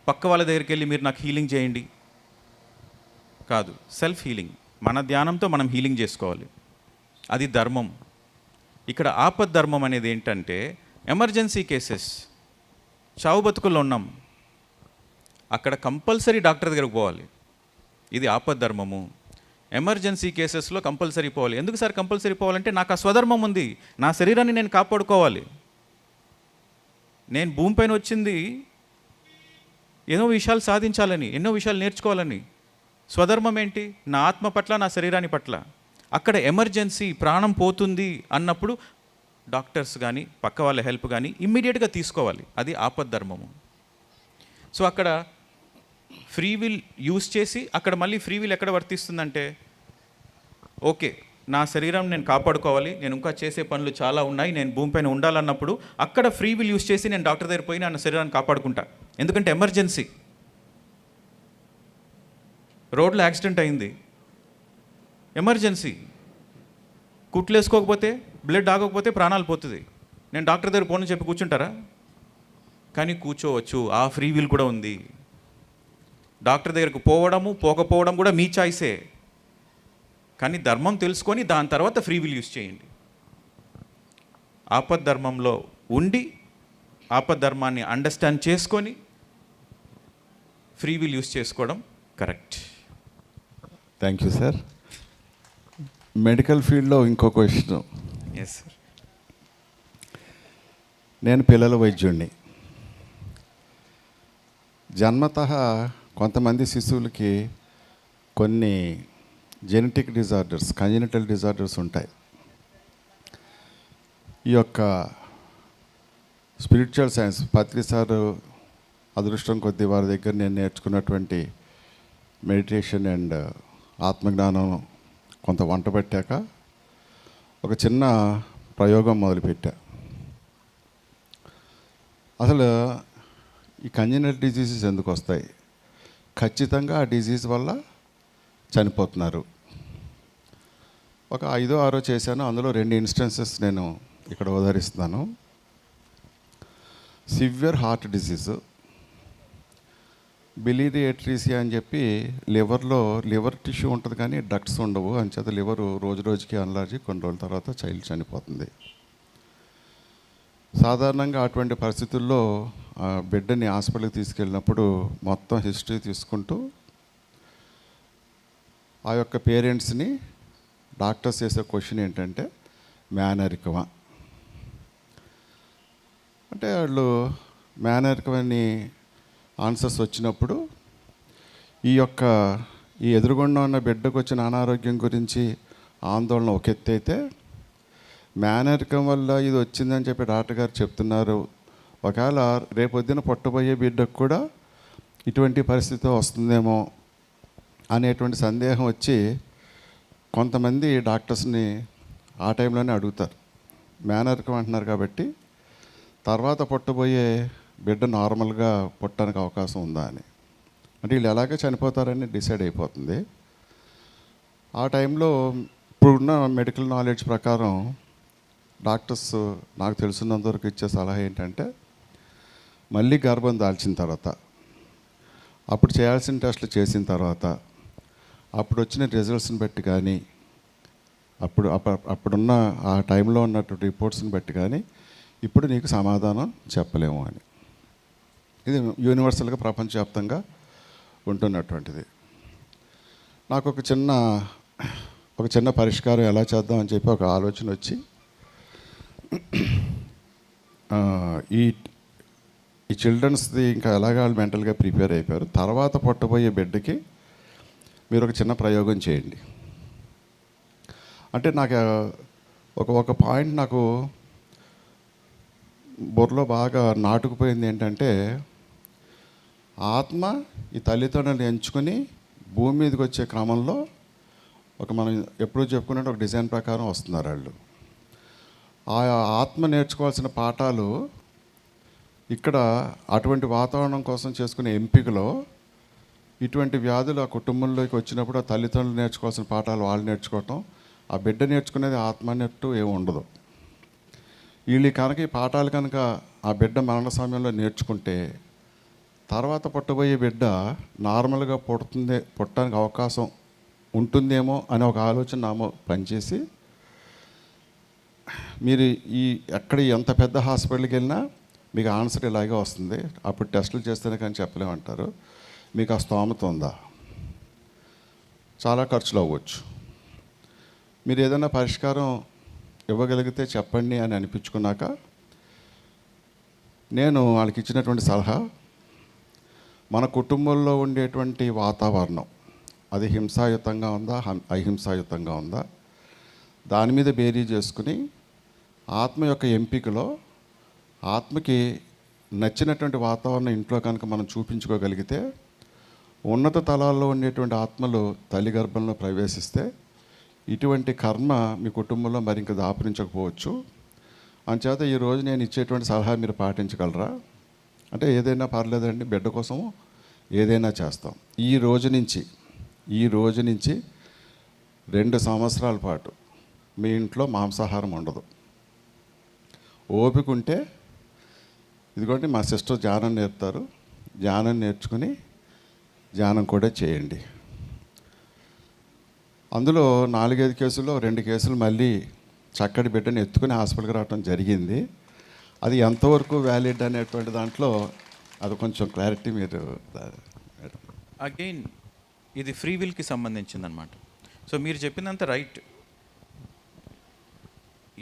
పక్క వాళ్ళ దగ్గరికి వెళ్ళి మీరు నాకు హీలింగ్ చేయండి కాదు, సెల్ఫ్ హీలింగ్. మన ధ్యానంతో మనం హీలింగ్ చేసుకోవాలి. అది ధర్మం. ఇక్కడ ఆపద్ధర్మం అనేది ఏంటంటే ఎమర్జెన్సీ కేసెస్, చావు బతుకుల్లో ఉన్నాం, అక్కడ కంపల్సరీ డాక్టర్ దగ్గరకు పోవాలి. ఇది ఆపద్ధర్మము. ఎమర్జెన్సీ కేసెస్లో కంపల్సరీ పోవాలి. ఎందుకు సార్ కంపల్సరీ పోవాలంటే నాకు ఆ స్వధర్మం ఉంది, నా శరీరాన్ని నేను కాపాడుకోవాలి. నేను భూమిపైన వచ్చింది ఎన్నో విషయాలు సాధించాలని, ఎన్నో విషయాలు నేర్చుకోవాలని. స్వధర్మం ఏంటి? నా ఆత్మ పట్ల, నా శరీరాన్ని పట్ల. అక్కడ ఎమర్జెన్సీ, ప్రాణం పోతుంది అన్నప్పుడు డాక్టర్స్ కానీ పక్క వాళ్ళ హెల్ప్ కానీ ఇమ్మీడియట్గా తీసుకోవాలి. అది ఆపద్ధర్మము. సో అక్కడ ఫ్రీ విల్ యూజ్ చేసి, అక్కడ మళ్ళీ ఫ్రీ విల్ ఎక్కడ వర్తిస్తుందంటే, ఓకే నా శరీరం నేను కాపాడుకోవాలి, నేను ఇంకా చేసే పనులు చాలా ఉన్నాయి, నేను భూమిపైన ఉండాలన్నప్పుడు అక్కడ ఫ్రీ విల్ యూజ్ చేసి నేను డాక్టర్ దగ్గర పోయి నా శరీరాన్ని కాపాడుకుంటా. ఎందుకంటే ఎమర్జెన్సీ. రోడ్లో యాక్సిడెంట్ అయింది, ఎమర్జెన్సీ, కుట్లు వేసుకోకపోతే, బ్లడ్ ఆగకపోతే ప్రాణాలు పోతుంది. నేను డాక్టర్ దగ్గర పోను చెప్పి కూర్చుంటారా? కానీ కూర్చోవచ్చు. ఆ ఫ్రీ విల్ కూడా ఉంది. డాక్టర్ దగ్గరకు పోవడము పోకపోవడం కూడా మీ చాయిసే. కానీ ధర్మం తెలుసుకొని దాని తర్వాత ఫ్రీ విల్ యూస్ చేయండి. ఆపద్ధర్మంలో ఉండి ఆపద్ధర్మాన్ని అండర్స్టాండ్ చేసుకొని ఫ్రీ విల్ యూస్ చేసుకోవడం correct. Thank you sir. Medical ఫీల్డ్లో ఇంకో క్వశ్చన్. Yes sir. నేను పిల్లల వైద్యుడిని. జన్మతః కొంతమంది శిశువులకి కొన్ని జెనెటిక్ డిజార్డర్స్, కంజెనిటల్ డిజార్డర్స్ ఉంటాయి. ఈ యొక్క స్పిరిచువల్ సైన్స్ పత్రి సార్ అదృష్టం కొద్ది వారి దగ్గర నేను నేర్చుకున్నటువంటి మెడిటేషన్ అండ్ ఆత్మజ్ఞానం కొంత వంట పెట్టాక ఒక చిన్న ప్రయోగం మొదలుపెట్టా. అసలు ఈ కంజెనిటల్ డిజీజెస్ ఎందుకు వస్తాయి? ఖచ్చితంగా ఆ డిజీజ్ వల్ల చనిపోతున్నారు. ఒక 5 or 6 చేశాను. అందులో 2 ఇన్స్టెన్సెస్ నేను ఇక్కడ ఉదహరిస్తున్నాను. సివియర్ హార్ట్ డిసీజు, బిలియరీ ఎట్రీసియా అని చెప్పి లివర్ టిష్యూ ఉంటుంది కానీ డక్ట్స్ ఉండవు. అంచేత లివరు రోజు రోజుకి అలర్జీ, కొన్ని రోజుల తర్వాత చైల్డ్ చనిపోతుంది. సాధారణంగా అటువంటి పరిస్థితుల్లో బిడ్డని హాస్పిటల్కి తీసుకెళ్ళినప్పుడు మొత్తం హిస్టరీ తీసుకుంటూ ఆ యొక్క పేరెంట్స్ని డాక్టర్స్ చేసే క్వశ్చన్ ఏంటంటే మేనరికమా అంటే, వాళ్ళు మేనరికమని ఆన్సర్స్ వచ్చినప్పుడు ఈ ఎదురుగుండా ఉన్న బిడ్డకు వచ్చిన అనారోగ్యం గురించి ఆందోళన ఒక ఎత్తు అయితే, మేనరికం వల్ల ఇది వచ్చిందని చెప్పి డాక్టర్ గారు చెప్తున్నారు. ఒకవేళ రేపొద్దున పుట్టబోయే బిడ్డకు కూడా ఇటువంటి పరిస్థితి వస్తుందేమో అనేటువంటి సందేహం వచ్చి కొంతమంది డాక్టర్స్ని ఆ టైంలోనే అడుగుతారు. మేనరికం అంటున్నారు కాబట్టి తర్వాత పుట్టబోయే బిడ్డ నార్మల్గా పుట్టడానికి అవకాశం ఉందా అని. అంటే వీళ్ళు ఎలాగే చనిపోతారని డిసైడ్ అయిపోతుంది. ఆ టైంలో ఇప్పుడున్న మెడికల్ నాలెడ్జ్ ప్రకారం డాక్టర్స్ నాకు తెలిసినంతవరకు ఇచ్చే సలహా ఏంటంటే, మళ్ళీ గర్భం దాల్చిన తర్వాత, అప్పుడు చేయాల్సిన టెస్టులు చేసిన తర్వాత, అప్పుడు వచ్చిన రిజల్ట్స్ని బట్టి కానీ, అప్పుడున్న ఆ టైంలో ఉన్నటువంటి రిపోర్ట్స్ని బట్టి కానీ ఇప్పుడు నీకు సమాధానం చెప్పలేము అని. ఇది యూనివర్సల్గా ప్రపంచవ్యాప్తంగా ఉంటున్నటువంటిది. నాకు ఒక చిన్న పరిష్కారం ఎలా చేద్దామని చెప్పి ఒక ఆలోచన వచ్చి, ఈ చిల్డ్రన్స్ది ఇంకా ఎలాగా వాళ్ళు మెంటల్గా ప్రిపేర్ అయిపోయారు, తర్వాత పుట్టబోయే బిడ్డకి మీరు ఒక చిన్న ప్రయోగం చేయండి అంటే, నాకు ఒక పాయింట్ నాకు బుర్రలో బాగా నాటుకుపోయింది. ఏంటంటే, ఆత్మ ఈ తల్లిదండ్రులను ఎంచుకొని భూమి మీదకి వచ్చే క్రమంలో మనం ఎప్పుడూ చెప్పుకున్నట్టు ఒక డిజైన్ ప్రకారం వస్తున్నారు వాళ్ళు. ఆ ఆత్మ నేర్చుకోవాల్సిన పాఠాలు ఇక్కడ అటువంటి వాతావరణం కోసం చేసుకునే ఎంపికలో ఇటువంటి వ్యాధులు ఆ కుటుంబంలోకి వచ్చినప్పుడు ఆ తల్లిదండ్రులు నేర్చుకోవాల్సిన పాఠాలు వాళ్ళు నేర్చుకోవటం, ఆ బిడ్డ నేర్చుకునేది ఆత్మ అన్నట్టు ఏమి ఉండదు. వీళ్ళు కనుక ఈ పాఠాలు కనుక ఆ బిడ్డ మరణ సమయంలో నేర్చుకుంటే, తర్వాత పుట్టబోయే బిడ్డ నార్మల్గా పుట్టడానికి అవకాశం ఉంటుందేమో అనే ఒక ఆలోచన నామో పనిచేసి, మీరు ఎంత పెద్ద హాస్పిటల్కి వెళ్ళినా మీకు ఆన్సర్ ఇలాగే వస్తుంది, అప్పుడు టెస్టులు చేస్తేనే కానీ చెప్పలేమంటారు. మీకు ఆ స్తోమత ఉందా? చాలా ఖర్చులు అవ్వచ్చు. మీరు ఏదైనా పరిష్కారం ఇవ్వగలిగితే చెప్పండి అని అనిపించుకున్నాక, నేను వాళ్ళకి ఇచ్చినటువంటి సలహా, మన కుటుంబంలో ఉండేటువంటి వాతావరణం అది హింసాయుతంగా ఉందా, అహింసాయుతంగా ఉందా, దాని మీద బేరీ చేసుకుని ఆత్మ యొక్క ఎంపికలో ఆత్మకి నచ్చినటువంటి వాతావరణం ఇంట్లో కనుక మనం చూపించుకోగలిగితే, ఉన్నత తలాల్లో ఉండేటువంటి ఆత్మలు తల్లి గర్భంలో ప్రవేశిస్తే ఇటువంటి కర్మ మీ కుటుంబంలో మరింక దాపురించకపోవచ్చు. అంచేత ఈరోజు నేను ఇచ్చేటువంటి సలహా మీరు పాటించగలరా అంటే, ఏదైనా పర్లేదండి, బిడ్డ కోసము ఏదైనా చేస్తాం. ఈ రోజు నుంచి ఈ రోజు నుంచి 2 సంవత్సరాల పాటు మీ ఇంట్లో మాంసాహారం ఉండదు. ఓపిక ఉంటే ఇదిగోండి మా సిస్టర్ ధ్యానం నేర్పుతారు, ధ్యానం నేర్చుకుని ధ్యానం కూడా చేయండి. అందులో 4-5 కేసుల్లో 2 కేసులు మళ్ళీ చక్కటి బిడ్డని ఎత్తుకుని హాస్పిటల్కి రావడం జరిగింది. అది ఎంతవరకు వ్యాలిడ్ అనేటువంటి దాంట్లో అది కొంచెం క్లారిటీ మీరు మేడం. అగైన్ ఇది ఫ్రీ విల్కి సంబంధించిందనమాట. సో మీరు చెప్పిందంత రైట్.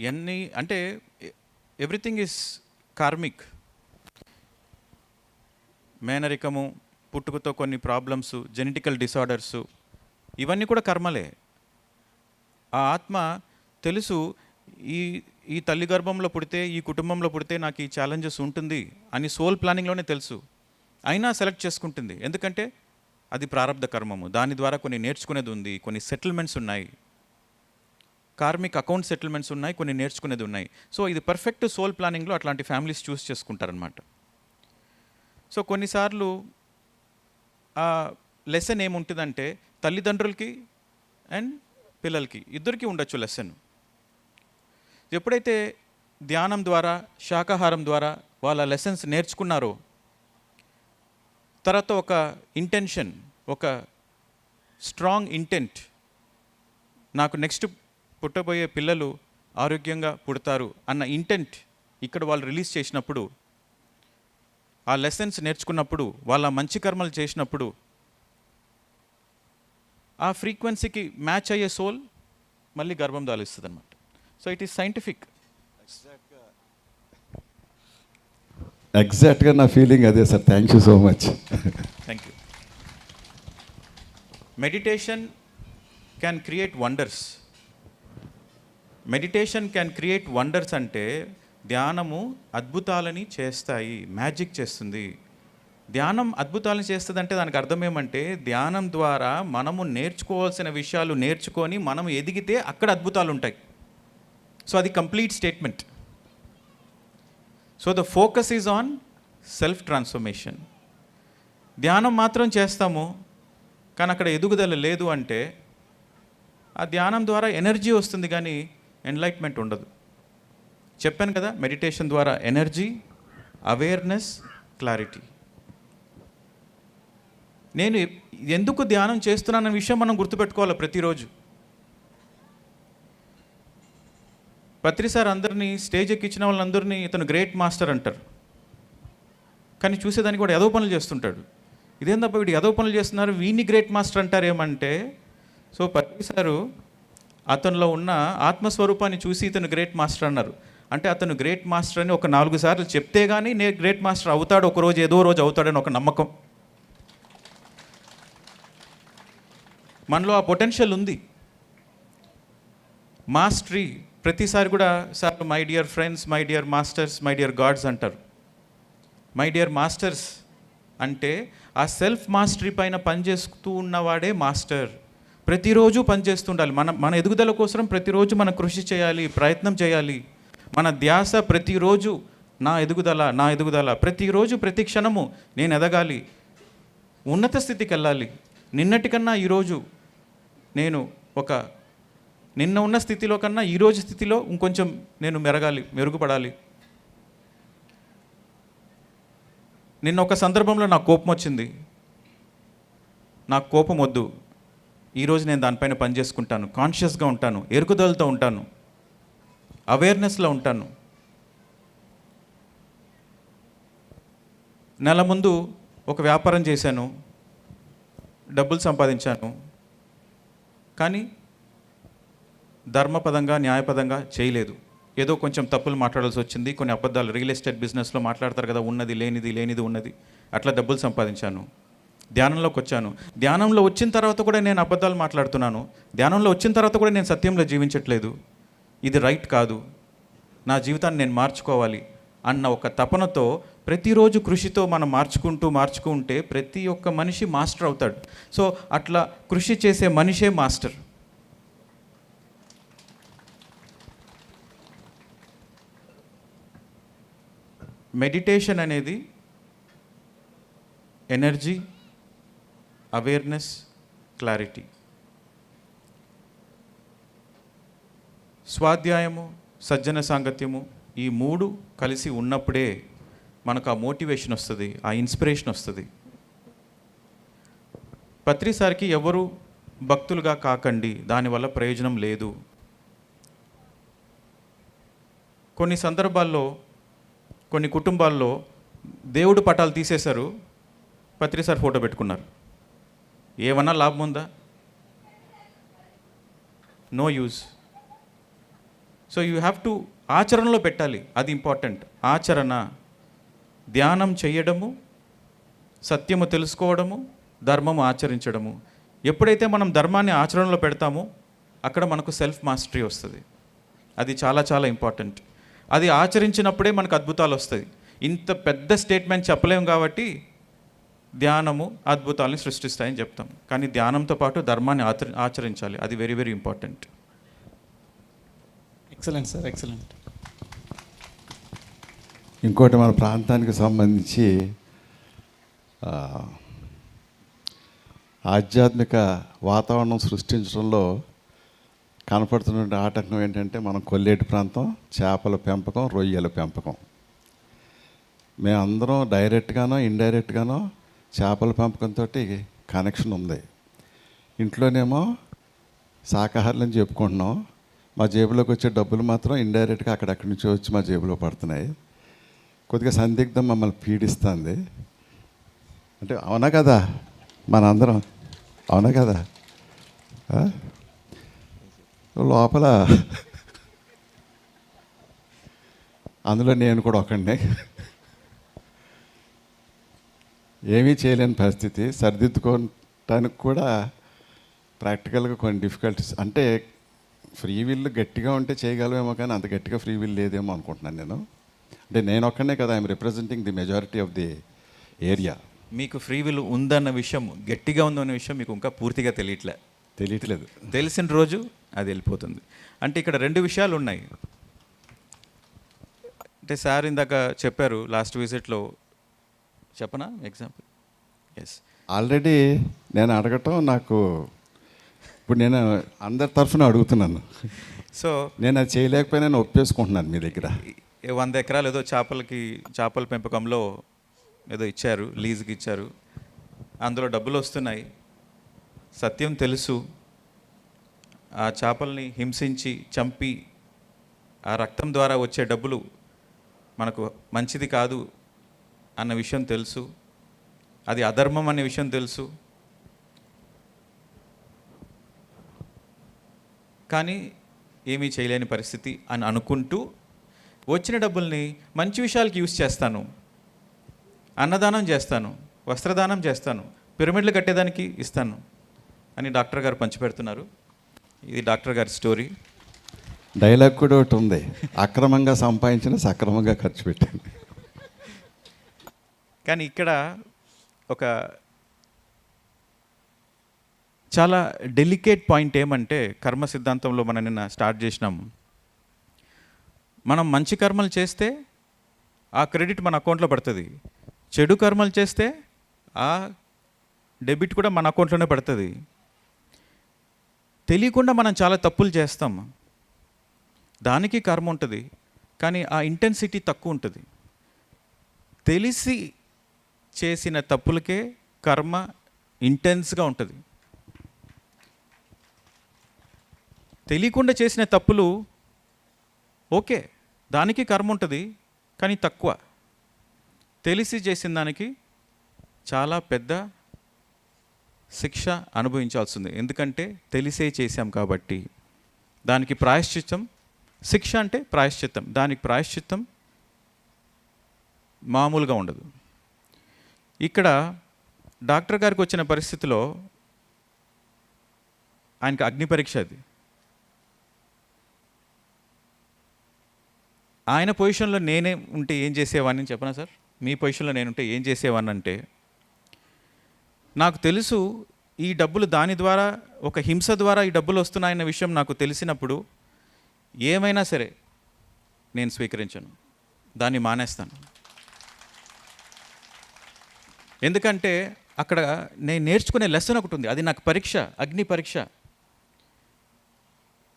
ఎన్ని అంటే ఎవ్రీథింగ్ ఈజ్ కార్మిక్. మేనరికము, పుట్టుకతో కొన్ని ప్రాబ్లమ్స్, జెనెటికల్ డిసార్డర్సు, ఇవన్నీ కూడా కర్మలే. ఆ ఆత్మ తెలుసు ఈ ఈ తల్లి గర్భంలో పుడితే, ఈ కుటుంబంలో పుడితే నాకు ఈ ఛాలెంజెస్ ఉంటుంది అని సోల్ ప్లానింగ్లోనే తెలుసు. అయినా సెలెక్ట్ చేసుకుంటుంది. ఎందుకంటే అది ప్రారబ్ధ కర్మము. దాని ద్వారా కొన్ని నేర్చుకునేది ఉంది, కొన్ని సెటిల్మెంట్స్ ఉన్నాయి, కార్మిక్ అకౌంట్ సెటిల్మెంట్స్ ఉన్నాయి, కొన్ని నేర్చుకునేది ఉన్నాయి. సో ఇది పర్ఫెక్ట్ సోల్ ప్లానింగ్లో అట్లాంటి ఫ్యామిలీస్ చూస్ చేసుకుంటారనమాట. సో కొన్నిసార్లు ఆ లెసన్ ఏముంటుందంటే తల్లిదండ్రులకి అండ్ పిల్లలకి ఇద్దరికీ ఉండొచ్చు లెసన్. ఎప్పుడైతే ధ్యానం ద్వారా, శాకాహారం ద్వారా వాళ్ళ లెసన్స్ నేర్చుకున్నారో, తర్వాత ఒక ఇంటెన్షన్, ఒక స్ట్రాంగ్ ఇంటెంట్, నాకు నెక్స్ట్ పుట్టబోయే పిల్లలు ఆరోగ్యంగా పుడతారు అన్న ఇంటెంట్ ఇక్కడ వాళ్ళు రిలీజ్ చేసినప్పుడు, ఆ లెసన్స్ నేర్చుకున్నప్పుడు, వాళ్ళ మంచి కర్మలు చేసినప్పుడు, ఆ ఫ్రీక్వెన్సీకి మ్యాచ్ అయ్యే సోల్ మళ్ళీ గర్భం దాలిస్తుంది అనమాట. So it is scientific. ఎగ్జాక్ట్గా నా ఫీలింగ్ అదే sir. Thank you so much. Thank you. Meditation can create wonders. Meditation can create wonders అంటే ధ్యానము అద్భుతాలని చేస్తాయి, మ్యాజిక్ చేస్తుంది. ధ్యానం అద్భుతాలను చేస్తుంది అంటే దానికి అర్థం ఏమంటే ధ్యానం ద్వారా మనము నేర్చుకోవాల్సిన విషయాలు నేర్చుకొని మనం ఎదిగితే అక్కడ అద్భుతాలు ఉంటాయి. సో అది complete statement. So the focus is on self transformation. ధ్యానం మాత్రం చేస్తాము కానీ అక్కడ ఎదుగుదల లేదు అంటే ఆ ధ్యానం ద్వారా ఎనర్జీ వస్తుంది కానీ ఎన్లైట్మెంట్ ఉండదు. చెప్పాను కదా, మెడిటేషన్ ద్వారా ఎనర్జీ, అవేర్నెస్, క్లారిటీ. నేను ఎందుకు ధ్యానం చేస్తున్నానన్న విషయం మనం గుర్తుపెట్టుకోవాలి ప్రతిరోజు. పత్రి సార్ అందరినీ స్టేజ్ ఎక్కించిన వాళ్ళందరినీ ఇతను గ్రేట్ మాస్టర్ అంటారు, కానీ చూసేదానికి కూడా ఏదో పనులు చేస్తుంటాడు. ఇదేం తప్ప వీడు ఏదో పనులు చేస్తున్నారు, వీడిని గ్రేట్ మాస్టర్ అంటారు ఏమంటే, సో పత్రి సారు అతనిలో ఉన్న ఆత్మస్వరూపాన్ని చూసి ఇతను గ్రేట్ మాస్టర్ అన్నారు. అంటే అతను గ్రేట్ మాస్టర్ అని ఒక 4 సార్లు చెప్తే కానీ నేను గ్రేట్ మాస్టర్ అవుతాడు, ఒకరోజు ఏదో రోజు అవుతాడని ఒక నమ్మకం మనలో. ఆ పొటెన్షియల్ ఉంది. మాస్టరీ ప్రతిసారి కూడా sir my dear friends, my dear masters, my dear God's అంటారు. మై డియర్ మాస్టర్స్ అంటే ఆ సెల్ఫ్ మాస్టరీ పైన పనిచేస్తూ ఉన్నవాడే మాస్టర్. ప్రతిరోజు పనిచేస్తుండాలి. మన ఎదుగుదల కోసం ప్రతిరోజు మనం కృషి చేయాలి, ప్రయత్నం చేయాలి. మన ధ్యాస ప్రతిరోజు నా ఎదుగుదల, ప్రతిరోజు ప్రతి క్షణము నేను ఎదగాలి, ఉన్నత స్థితికి వెళ్ళాలి. నిన్నటికన్నా ఈరోజు నేను నిన్న ఉన్న స్థితిలో కన్నా ఈరోజు స్థితిలో ఇంకొంచెం నేను మెరుగుపడాలి. నిన్న ఒక సందర్భంలో నాకు కోపం వచ్చింది, నాకు కోపం వద్దు, ఈరోజు నేను దానిపైన పనిచేసుకుంటాను, కాన్షియస్గా ఉంటాను, ఎరుగుదలతో ఉంటాను, అవేర్నెస్లో ఉంటాను. నెల ముందు ఒక వ్యాపారం చేశాను, డబ్బులు సంపాదించాను, కానీ ధర్మపదంగా, న్యాయపదంగా చేయలేదు. ఏదో కొంచెం తప్పులు మాట్లాడాల్సి వచ్చింది, కొన్ని అబద్ధాలు. రియల్ ఎస్టేట్ బిజినెస్లో మాట్లాడతారు కదా, ఉన్నది లేనిది ఉన్నది, అట్లా డబ్బులు సంపాదించాను. ధ్యానంలోకి వచ్చాను. ధ్యానంలో వచ్చిన తర్వాత కూడా నేను అబద్ధాలు మాట్లాడుతున్నాను. ధ్యానంలో వచ్చిన తర్వాత కూడా నేను సత్యంలో జీవించట్లేదు. ఇది రైట్ కాదు, నా జీవితాన్ని నేను మార్చుకోవాలి అన్న ఒక తపనతో ప్రతిరోజు కృషితో మనం మార్చుకుంటే ప్రతి ఒక్క మనిషి మాస్టర్ అవుతాడు. సో అట్లా కృషి చేసే మనిషే మాస్టర్. మెడిటేషన్ అనేది ఎనర్జీ, అవేర్నెస్, క్లారిటీ. స్వాధ్యాయము, సజ్జన సాంగత్యము, ఈ మూడు కలిసి ఉన్నప్పుడే మనకు ఆ మోటివేషన్ వస్తుంది, ఆ ఇన్స్పిరేషన్ వస్తుంది. పత్రిసారికి ఎవరు భక్తులుగా కాకండి, దానివల్ల ప్రయోజనం లేదు. కొన్ని సందర్భాల్లో కొన్ని కుటుంబాల్లో దేవుడు పటాలు తీసేశారు, పత్రిసారి ఫోటో పెట్టుకున్నారు. ఏమన్నా లాభం ఉందా? No use. So you have to ఆచరణలో పెట్టాలి, అది ఇంపార్టెంట్. ఆచరణ, ధ్యానం చేయడము, సత్యము తెలుసుకోవడము, ధర్మము ఆచరించడము. ఎప్పుడైతే మనం ధర్మాన్ని ఆచరణలో పెడతామో అక్కడ మనకు సెల్ఫ్ మాస్టరీ వస్తుంది. అది చాలా చాలా ఇంపార్టెంట్. అది ఆచరించినప్పుడే మనకు అద్భుతాలు వస్తాయి. ఇంత పెద్ద స్టేట్మెంట్ చెప్పలేము కాబట్టి ధ్యానము అద్భుతాలను సృష్టిస్తాయని చెప్తాం. కానీ ధ్యానంతో పాటు ధర్మాన్ని ఆచరించాలి, అది very very important. Excellent sir, excellent. ఇంకోటి మన ప్రాంతానికి సంబంధించి ఆధ్యాత్మిక వాతావరణం సృష్టించడంలో కనపడుతున్న ఆటంకం ఏంటంటే మనం కొల్లేటి ప్రాంతం, చేపల పెంపకం, రొయ్యల పెంపకం. మేమందరం డైరెక్ట్గానో ఇండైరెక్ట్గానో చేపల పెంపకంతో కనెక్షన్ ఉంది. ఇంట్లోనేమో శాకాహారులని చెప్పుకుంటున్నాం, మా జేబులోకి వచ్చే డబ్బులు మాత్రం ఇండైరెక్ట్గా అక్కడక్కడి నుంచి వచ్చి మా జేబులో పడుతున్నాయి. కొద్దిగా సందిగ్ధం మమ్మల్ని పీడిస్తుంది. అంటే అవునా కదా, మనందరం అవునా కదా? లోపల అందులో నేను కూడా ఒకడినే. ఏమీ చేయలేని పరిస్థితి, సరిదిద్దుకోవటానికి కూడా ప్రాక్టికల్గా కొన్ని డిఫికల్టీస్. అంటే ఫ్రీ విల్ గట్టిగా ఉంటే చేయగలమేమో, కానీ అంత గట్టిగా ఫ్రీ విల్ లేదేమో అనుకుంటున్నాను నేను. అంటే నేను ఒక్కనే కదా, I'm representing the majority of the area. మీకు ఫ్రీ విల్ ఉందన్న విషయం, గట్టిగా ఉందన్న విషయం మీకు ఇంకా పూర్తిగా తెలియట్లేదు. తెలిసిన రోజు అది వెళ్ళిపోతుంది. అంటే ఇక్కడ రెండు విషయాలు ఉన్నాయి. అంటే సార్ ఇందాక చెప్పారు లాస్ట్ విజిట్లో, చెప్పనా ఎగ్జాంపుల్? ఎస్, ఆల్రెడీ నేను అడగటం నాకు ఇప్పుడు నేను అందరి తరఫున అడుగుతున్నాను. సో నేను అది చేయలేకపోయినా నేను ఒప్పేసుకుంటున్నాను మీ దగ్గర. 100 ఎకరాలు ఏదో చేపల పెంపకంలో ఏదో ఇచ్చారు, లీజుకి ఇచ్చారు. అందులో డబ్బులు వస్తున్నాయి, సత్యం తెలుసు. ఆ చేపల్ని హింసించి చంపి ఆ రక్తం ద్వారా వచ్చే డబ్బులు మనకు మంచిది కాదు అన్న విషయం తెలుసు, అది అధర్మం అనే విషయం తెలుసు. కానీ ఏమీ చేయలేని పరిస్థితి అని అనుకుంటూ వచ్చిన డబ్బుల్ని మంచి విషయాలకి యూజ్ చేస్తాను, అన్నదానం చేస్తాను, వస్త్రదానం చేస్తాను, పిరమిడ్లు కట్టేదానికి ఇస్తాను అని డాక్టర్ గారు పంచిపెడుతున్నారు. ఇది డాక్టర్ గారి స్టోరీ. డైలాగ్ కూడా ఒకటి ఉంది, అక్రమంగా సంపాదించిన సక్రమంగా ఖర్చు పెట్టాను. కానీ ఇక్కడ ఒక చాలా డెలికేట్ పాయింట్ ఏమంటే, కర్మ సిద్ధాంతంలో మనం నిన్న స్టార్ట్ చేసినాము. మనం మంచి కర్మలు చేస్తే ఆ క్రెడిట్ మన అకౌంట్లో పడుతుంది, చెడు కర్మలు చేస్తే ఆ డెబిట్ కూడా మన అకౌంట్లోనే పడుతుంది. తెలియకుండా మనం చాలా తప్పులు చేస్తాం, దానికి కర్మ ఉంటుంది, కానీ ఆ ఇంటెన్సిటీ తక్కువ ఉంటుంది. తెలిసి చేసిన తప్పులకే కర్మ ఇంటెన్స్గా ఉంటుంది. తెలియకుండా చేసిన తప్పులు ఓకే, దానికి కర్మ ఉంటుంది, కానీ తక్కువ. తెలిసి చేసిన దానికి చాలా పెద్ద శిక్ష అనుభవించాల్సింది, ఎందుకంటే తెలిసే చేశాం కాబట్టి. దానికి ప్రాయశ్చిత్తం, శిక్ష అంటే ప్రాయశ్చిత్తం, దానికి ప్రాయశ్చిత్తం మామూలుగా ఉండదు. ఇక్కడ డాక్టర్ గారికి వచ్చిన పరిస్థితిలో ఆయనకి అగ్ని పరీక్ష అది. ఆయన పొజిషన్లో నేనే ఉంటే ఏం చేసేవాడిని చెప్పనా సార్? మీ పొజిషన్లో నేనుంటే ఏం చేసేవాడిని అంటే, నాకు తెలుసు ఈ డబ్బులు దాని ద్వారా, ఒక హింస ద్వారా ఈ డబ్బులు వస్తున్నాయన్న విషయం నాకు తెలిసినప్పుడు ఏమైనా సరే నేను స్వీకరించను, దాన్ని మానేస్తాను. ఎందుకంటే అక్కడ నేను నేర్చుకునే లెసన్ ఒకటి ఉంది, అది నాకు పరీక్ష, అగ్ని పరీక్ష.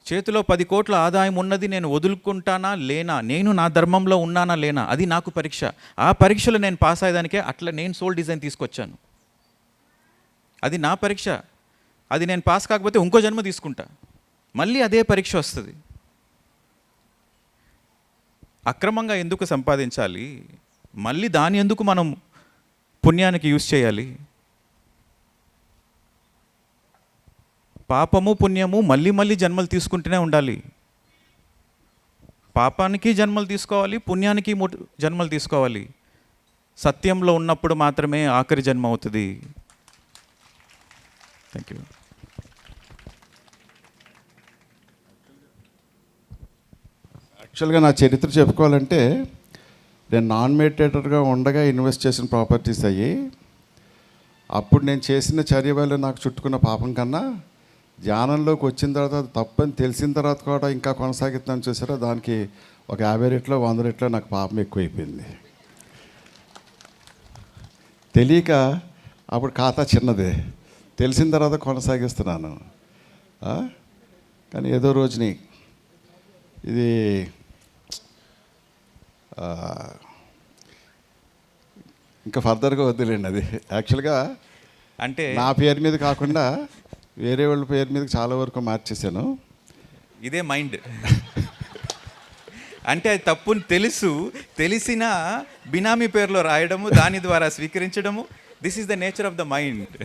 చేతిలో 10 కోట్ల ఆదాయం ఉన్నది, నేను వదులుకుంటానా లేనా, నేను నా ధర్మంలో ఉన్నానా లేనా, అది నాకు పరీక్ష. ఆ పరీక్షలో నేను పాస్ అయ్యేదానికే అట్లా నేను సోల్ డిజైన్ తీసుకొచ్చాను. అది నా పరీక్ష. అది నేను పాస్ కాకపోతే ఇంకో జన్మ తీసుకుంటా, మళ్ళీ అదే పరీక్ష వస్తుంది. అక్రమంగా ఎందుకు సంపాదించాలి, మళ్ళీ దాని ఎందుకు మనం పుణ్యానికి యూజ్ చేయాలి? పాపము పుణ్యము మళ్ళీ మళ్ళీ జన్మలు తీసుకుంటూనే ఉండాలి. పాపానికి జన్మలు తీసుకోవాలి, పుణ్యానికి జన్మలు తీసుకోవాలి. సత్యంలో ఉన్నప్పుడు మాత్రమే ఆఖరి జన్మ అవుతుంది. Thank you. యాక్చువల్గా నా చరిత్ర చెప్పుకోవాలంటే, నేను నాన్ మెడిటేటర్గా ఉండగా ఇన్వెస్ట్ చేసిన ప్రాపర్టీస్ అయ్యి, అప్పుడు నేను చేసిన చర్య వల్ల నాకు చుట్టుకున్న పాపం కన్నా ధ్యానంలోకి వచ్చిన తర్వాత అది తప్పని తెలిసిన తర్వాత కూడా ఇంకా కొనసాగిద్దాం చూసారా, దానికి ఒక 50 రెట్లో 100 రెట్లో నాకు పాపం ఎక్కువైపోయింది. తెలియక అప్పుడు ఖాతా చిన్నదే, తెలిసిన తర్వాత కొనసాగిస్తున్నాను. కానీ ఏదో రోజుని ఇది ఇంకా ఫర్దర్గా వద్దులేండి. అది యాక్చువల్గా అంటే నా పేరు మీద కాకుండా వేరే వాళ్ళ పేరు మీద చాలా వరకు మార్చేశాను. ఇదే మైండ్. అంటే అది తప్పుని తెలిసిన బినామీ పేరులో రాయడము, దాని ద్వారా స్వీకరించడము, this is the nature of the mind.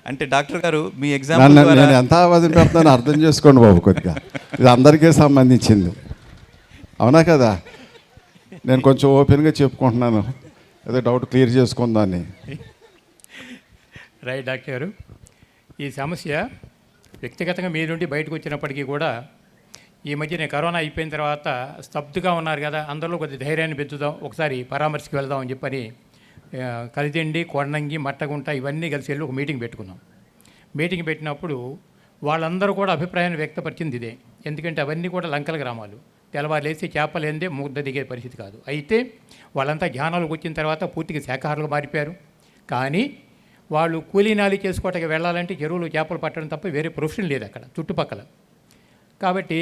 అంటే డాక్టర్ గారు మీ ఎగ్జాంపుల్ నేను ఎంత ఆవాదం పెడతానో అర్థం చేసుకోండి బాబు కొద్దిగా. ఇది అందరికీ సంబంధించింది, అవునా కదా? నేను కొంచెం ఓపెన్గా చెప్పుకుంటున్నాను, ఏదో డౌట్ క్లియర్ చేసుకుందాన్ని. రైట్ డాక్టర్ గారు, ఈ సమస్య వ్యక్తిగతంగా మీ నుండి బయటకు వచ్చినప్పటికీ కూడా ఈ మధ్యనే కరోనా అయిపోయిన తర్వాత స్తబ్దుగా ఉన్నారు కదా, అందరిలో కొద్ది ధైర్యాన్ని పెంచుదాం, ఒకసారి పరామర్శకి వెళ్దాం అని చెప్పని కలిదిండి, కొండంగి, మట్టగుంట ఇవన్నీ కలిసి వెళ్ళి ఒక మీటింగ్ పెట్టుకున్నాం. మీటింగ్ పెట్టినప్పుడు వాళ్ళందరూ కూడా అభిప్రాయాన్ని వ్యక్తపరిచింది ఇదే. ఎందుకంటే అవన్నీ కూడా లంకల గ్రామాలు, తెల్లవారు లేసి చేపలు ఏందే ముద్ద దిగే పరిస్థితి కాదు. అయితే వాళ్ళంతా జ్ఞానాలకు వచ్చిన తర్వాత పూర్తిగా శాఖాహారులుగా మారిపోయారు. కానీ వాళ్ళు కూలీనాలి చేసుకోవటానికి వెళ్ళాలంటే చెరువులు చేపలు పట్టడం తప్ప వేరే ప్రొఫెషన్ లేదు అక్కడ చుట్టుపక్కల. కాబట్టి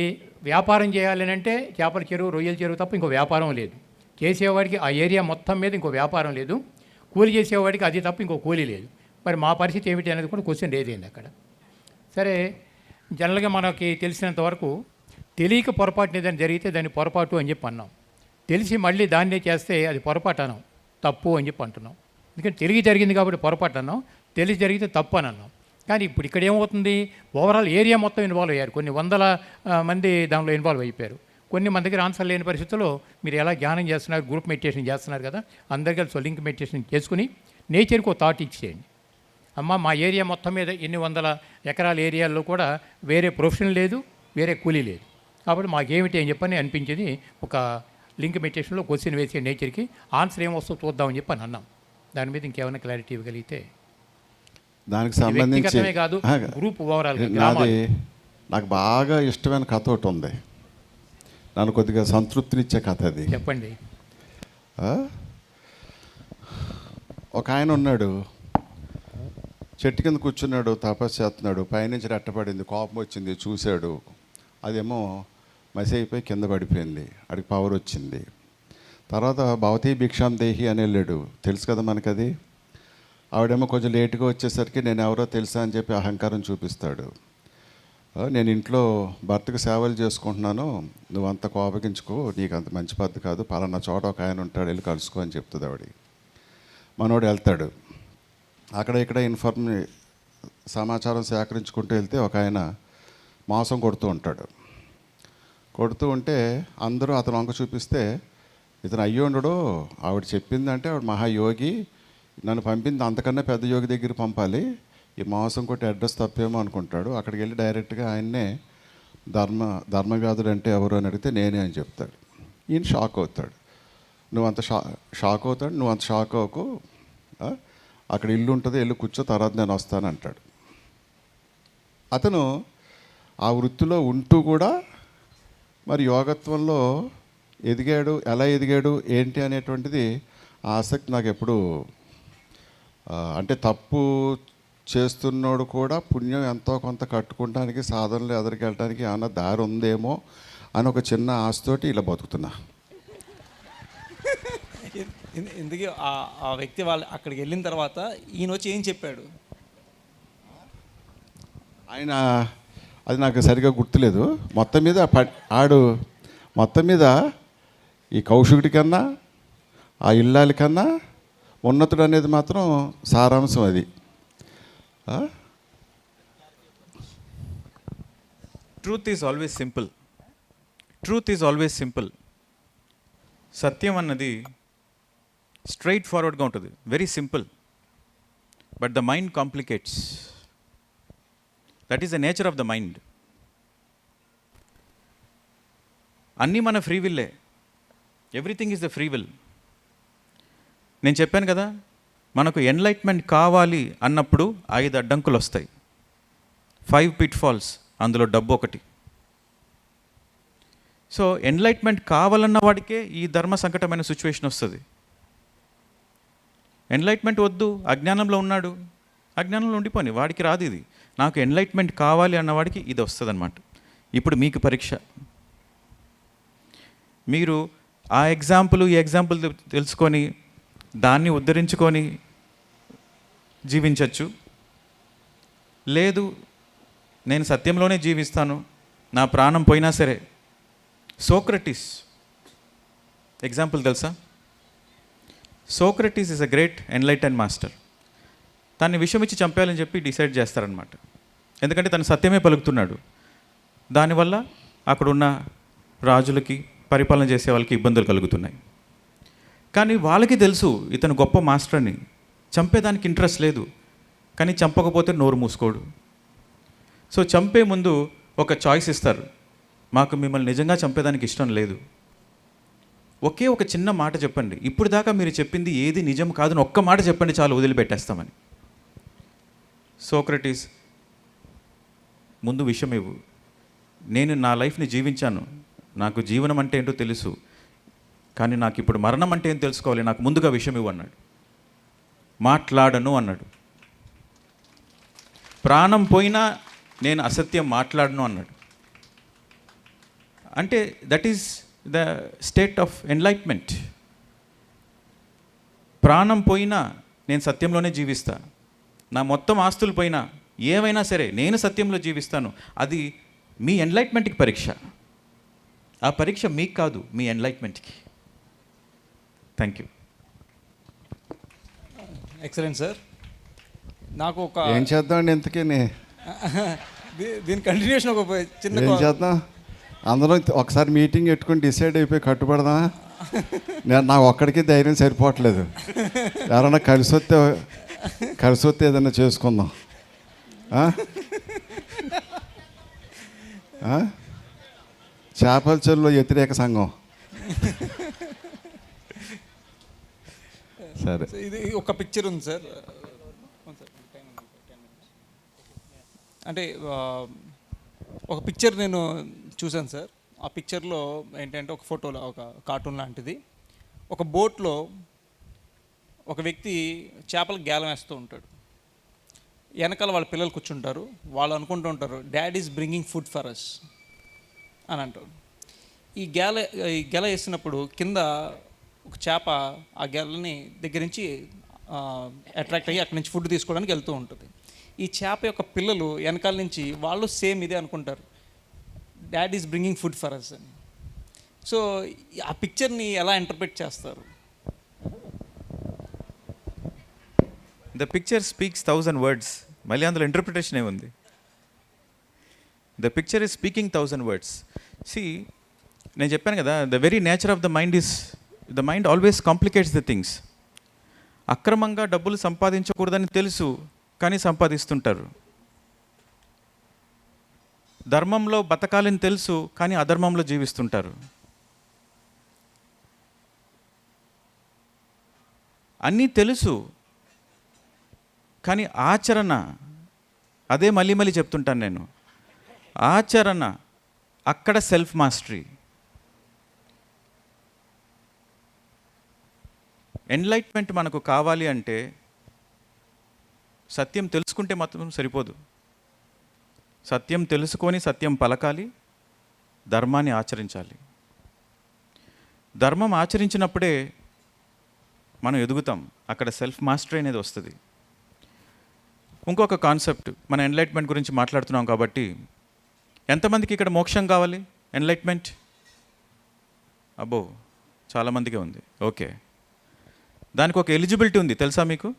వ్యాపారం చేయాలని అంటే చేపల చెరువు, రొయ్యల చెరువు తప్ప ఇంకో వ్యాపారం లేదు. చేసేవాడికి ఆ ఏరియా మొత్తం మీద ఇంకో వ్యాపారం లేదు, కూలి చేసేవాడికి అది తప్ప ఇంకో కూలీ లేదు. మరి మా పరిస్థితి ఏమిటి అనేది కూడా క్వశ్చన్ రేజ్ అయింది అక్కడ. సరే, జనరల్గా మనకి తెలిసినంత వరకు తెలియక పొరపాటున ఏదైనా జరిగితే దాన్ని పొరపాటు అని చెప్పి అన్నాం. తెలిసి మళ్ళీ దాన్నే చేస్తే అది పొరపాటు అన్నాం, తప్పు అని చెప్పి అంటున్నాం. ఎందుకంటే తెలియ జరిగింది కాబట్టి పొరపాటు అన్నాం, తెలిసి జరిగితే తప్పు అని అన్నాం. కానీ ఇప్పుడు ఇక్కడ ఏమవుతుంది, ఓవరాల్ ఏరియా మొత్తం ఇన్వాల్వ్ అయ్యారు, కొన్ని వందల మంది దానిలో ఇన్వాల్వ్ అయిపోయారు. కొన్ని మన దగ్గర ఆన్సర్ లేని పరిస్థితుల్లో మీరు ఎలా ధ్యానం చేస్తున్నారు, గ్రూప్ మెడిటేషన్ చేస్తున్నారు కదా, అందరు కలిసి లింక్ మెడిటేషన్ చేసుకుని నేచర్కి ఒక థాట్ ఇచ్చేయండి. అమ్మ, మా ఏరియా మొత్తం మీద ఎన్ని వందల ఎకరాల ఏరియాల్లో కూడా వేరే ప్రొఫెషన్ లేదు, వేరే కూలీ లేదు, కాబట్టి మాకేమిటి అని చెప్పని అనిపించింది. ఒక లింక్ మెడిటేషన్లో క్వశ్చన్ వేసే నేచర్కి ఆన్సర్ ఏమొస్తుందో చూద్దామని చెప్పి అని అన్నాం. దాని మీద ఇంకేమైనా క్లారిటీ ఇవ్వగలిగితే. దానికి సంబంధించి కాదు, గ్రూప్ ఓవరాల్ నాకు బాగా ఇష్టమైన కథ ఒకటి ఉంది, నన్ను కొద్దిగా సంతృప్తినిచ్చే కథ అది. చెప్పండి. ఒక ఆయన ఉన్నాడు, చెట్టు కింద కూర్చున్నాడు, తపస్సు చేస్తున్నాడు, పైనుంచి రెట్టపడింది, కోపం వచ్చింది, చూశాడు, అదేమో మసి అయిపోయి కింద పడిపోయింది, అడికి పవర్ వచ్చింది. తర్వాత భవతీ భిక్షాం దేహి అని వెళ్ళాడు, తెలుసు కదా మనకది. ఆవిడేమో కొంచెం లేటుగా వచ్చేసరికి నేను ఎవరో తెలుసా అని చెప్పి అహంకారం చూపిస్తాడు. నేను ఇంట్లో భర్తకు సేవలు చేసుకుంటున్నాను, నువ్వు అంత కోపగించుకో, నీకు అంత మంచి పద్ధతి కాదు, పలానా చోట ఒక ఆయన ఉంటాడు, వెళ్ళి కలుసుకో అని చెప్తుంది ఆవిడ. మనోడు వెళ్తాడు, అక్కడ ఇక్కడ సమాచారం సేకరించుకుంటూ వెళ్తే ఒక ఆయన మోసం కొడుతూ ఉంటాడు. కొడుతూ ఉంటే అందరూ అతను వంక చూపిస్తే, ఇతను అయ్యోండడు, ఆవిడ చెప్పిందంటే ఆవిడ మహాయోగి, నన్ను పంపింది అంతకన్నా పెద్ద యోగి దగ్గర పంపాలి, ఈ మోసం కొట్టి అడ్రస్ తప్పేమో అనుకుంటాడు. అక్కడికి వెళ్ళి డైరెక్ట్గా ఆయన్నే ధర్మవ్యాధుడు అంటే ఎవరు అని అడిగితే నేనే అని చెప్తాడు. ఈయన షాక్ అవుతాడు, నువ్వు అంత షాక్ అవ్వకు, అక్కడ ఇల్లు ఉంటుంది, వెళ్ళి కూర్చో, తర్వాత నేను వస్తాను అంటాడు. అతను ఆ వృత్తిలో ఉంటూ కూడా మరి యోగత్వంలో ఎదిగాడు, ఎలా ఎదిగాడు ఏంటి అనేటువంటిది ఆసక్తి నాకు ఎప్పుడు అంటే తప్పు చేస్తున్నోడు కూడా పుణ్యం ఎంతో కొంత కట్టుకోవడానికి సాధనలు ఎదురికి వెళ్ళడానికి ఏమన్నా దారి ఉందేమో అని ఒక చిన్న ఆశతోటి ఇలా బతుకుతున్నా. ఎందుకు ఆ వ్యక్తి వాళ్ళు అక్కడికి వెళ్ళిన తర్వాత ఈయన వచ్చి ఏం చెప్పాడు? ఆయన అది నాకు సరిగా గుర్తులేదు. మొత్తం మీద ఆడు మొత్తం మీద ఈ కౌశికుడి కన్నా ఆ ఇల్లాలి కన్నా ఉన్నతుడు అనేది మాత్రం సారాంశం అది. Truth is always simple. Truth is always simple. సత్యం అన్నది స్ట్రైట్ ఫార్వర్డ్గా ఉంటుంది, very simple. But the mind complicates. That is the nature of the mind. అన్నీ మన ఫ్రీ విల్లే. Everything is the free will. నేను చెప్పాను కదా, మనకు ఎన్లైట్మెంట్ కావాలి అన్నప్పుడు 5 అడ్డంకులు వస్తాయి, 5 పిట్ ఫాల్స్, అందులో డబ్బు ఒకటి. సో ఎన్లైట్మెంట్ కావాలన్న వాడికే ఈ ధర్మ సంకటమైన సిచ్యువేషన్ వస్తుంది. ఎన్లైట్మెంట్ వద్దు, అజ్ఞానంలో ఉన్నాడు, అజ్ఞానంలో ఉండిపోని, వాడికి రాదు ఇది. నాకు ఎన్లైట్మెంట్ కావాలి అన్నవాడికి ఇది వస్తుంది అనమాట. ఇప్పుడు మీకు పరీక్ష. మీరు ఆ ఎగ్జాంపుల్ ఈ ఎగ్జాంపుల్ తెలుసుకొని దాన్ని ఉద్ధరించుకొని జీవించవచ్చు. లేదు, నేను సత్యంలోనే జీవిస్తాను, నా ప్రాణం పోయినా సరే. సోక్రటీస్ ఎగ్జాంపుల్ తెలుసా? Socrates is a great enlighten master. తన్ని విషం ఇచ్చి చంపేయాలని చెప్పి డిసైడ్ చేస్తారనమాట. ఎందుకంటే తను సత్యమే పలుకుతున్నాడు. దానివల్ల అక్కడున్న రాజులకి, పరిపాలన చేసే వాళ్ళకి ఇబ్బందులు కలుగుతున్నాయి. కానీ వాళ్ళకి తెలుసు ఇతను గొప్ప మాస్టర్ అని. చంపేదానికి ఇంట్రెస్ట్ లేదు, కానీ చంపకపోతే నోరు మూసుకోడు. సో చంపే ముందు ఒక చాయిస్ ఇస్తారు, మాకు మిమ్మల్ని నిజంగా చంపేదానికి ఇష్టం లేదు, ఒకే ఒక చిన్న మాట చెప్పండి, ఇప్పుడు దాకా మీరు చెప్పింది ఏది నిజం కాదని ఒక్క మాట చెప్పండి చాలు, వదిలిపెట్టేస్తామని. సోక్రటీస్, ముందు విషయం ఇవ్వు, నేను నా లైఫ్ని జీవించాను, నాకు జీవనం అంటే ఏంటో తెలుసు, కానీ నాకు ఇప్పుడు మరణం అంటే ఏం తెలుసుకోవాలి, నాకు ముందుగా విషయం ఇవ్వు అన్నాడు. మాట్లాడను అన్నాడు. ప్రాణం పోయినా నేను అసత్యం మాట్లాడను అన్నాడు. అంటే that is the state of enlightenment. ప్రాణం పోయినా నేను సత్యంలోనే జీవిస్తా, నా మొత్తం ఆస్తులు పోయినా ఏమైనా సరే నేను సత్యంలో జీవిస్తాను. అది మీ ఎన్లైట్మెంట్కి పరీక్ష. ఆ పరీక్ష మీకు కాదు, మీ ఎన్లైట్మెంట్కి. Thank you. Excellent sir. నాకు ఒక ఏం చేద్దామండి ఇంతకీ? దీని కంటిన్యూషన్ ఒక చిన్న ఏం చేద్దాం? అందరం ఒకసారి మీటింగ్ పెట్టుకుని డిసైడ్ అయిపోయి కట్టుబడదామా? నాకు ఒక్కడికి ధైర్యం సరిపోవట్లేదు. ఎవరన్నా కలిసి వస్తే ఏదైనా చేసుకుందాం. చేపల చెరువులో వ్యతిరేక సంఘం. సరే, ఇది ఒక పిక్చర్ ఉంది సార్. అంటే ఒక పిక్చర్ నేను చూశాను సార్. ఆ పిక్చర్లో ఏంటంటే ఒక ఫోటోలో ఒక కార్టూన్ లాంటిది, ఒక బోట్లో ఒక వ్యక్తి చేపలకు గేలం వేస్తూ ఉంటాడు. వెనకాల వాళ్ళ పిల్లలు కూర్చుంటారు. వాళ్ళు అనుకుంటూ ఉంటారు, dad is bringing food for us అని అంటారు. ఈ గెల వేసినప్పుడు కింద ఒక చేప ఆ గెలని దగ్గర నుంచి అట్రాక్ట్ అయ్యి అక్కడి నుంచి ఫుడ్ తీసుకోవడానికి వెళ్తూ ఉంటుంది. ఈ చేప యొక్క పిల్లలు వెనకాల నుంచి వాళ్ళు సేమ్ ఇదే అనుకుంటారు, dad is bringing food for us అని. సో ఆ పిక్చర్ని ఎలా ఇంటర్ప్రిట్ చేస్తారు? The picture speaks 1000 words. మళ్ళీ అందులో ఇంటర్ప్రిటేషన్ ఏముంది? The picture is speaking 1000 words. See, నేను చెప్పాను కదా, the very nature of the mind is, the mind always complicates the things. అక్రమంగా డబ్బులు సంపాదించకూడదని తెలుసు, కానీ సంపాదిస్తుంటారు. ధర్మంలో బతకాలని తెలుసు, కానీ అధర్మంలో జీవిస్తుంటారు. అన్నీ తెలుసు, కానీ ఆచరణ, అదే మళ్ళీ మళ్ళీ చెప్తుంటాను నేను, ఆచరణ అక్కడ సెల్ఫ్ మాస్టరీ. ఎన్లైట్మెంట్ మనకు కావాలి అంటే సత్యం తెలుసుకుంటే మాత్రం సరిపోదు. సత్యం తెలుసుకొని సత్యం పలకాలి, ధర్మాన్ని ఆచరించాలి. ధర్మం ఆచరించినప్పుడే మనం ఎదుగుతాం. అక్కడ సెల్ఫ్ మాస్టరీ అనేది వస్తుంది. ఇంకొక కాన్సెప్ట్, మన ఎన్లైట్మెంట్ గురించి మాట్లాడుతున్నాం కాబట్టి, ఎంతమందికి ఇక్కడ మోక్షం కావాలి? ఎన్లైట్మెంట్ అబ్బో చాలామందికే ఉంది. ఓకే, దానికి ఒక ఎలిజిబిలిటీ ఉంది, తెలుసా మీకు?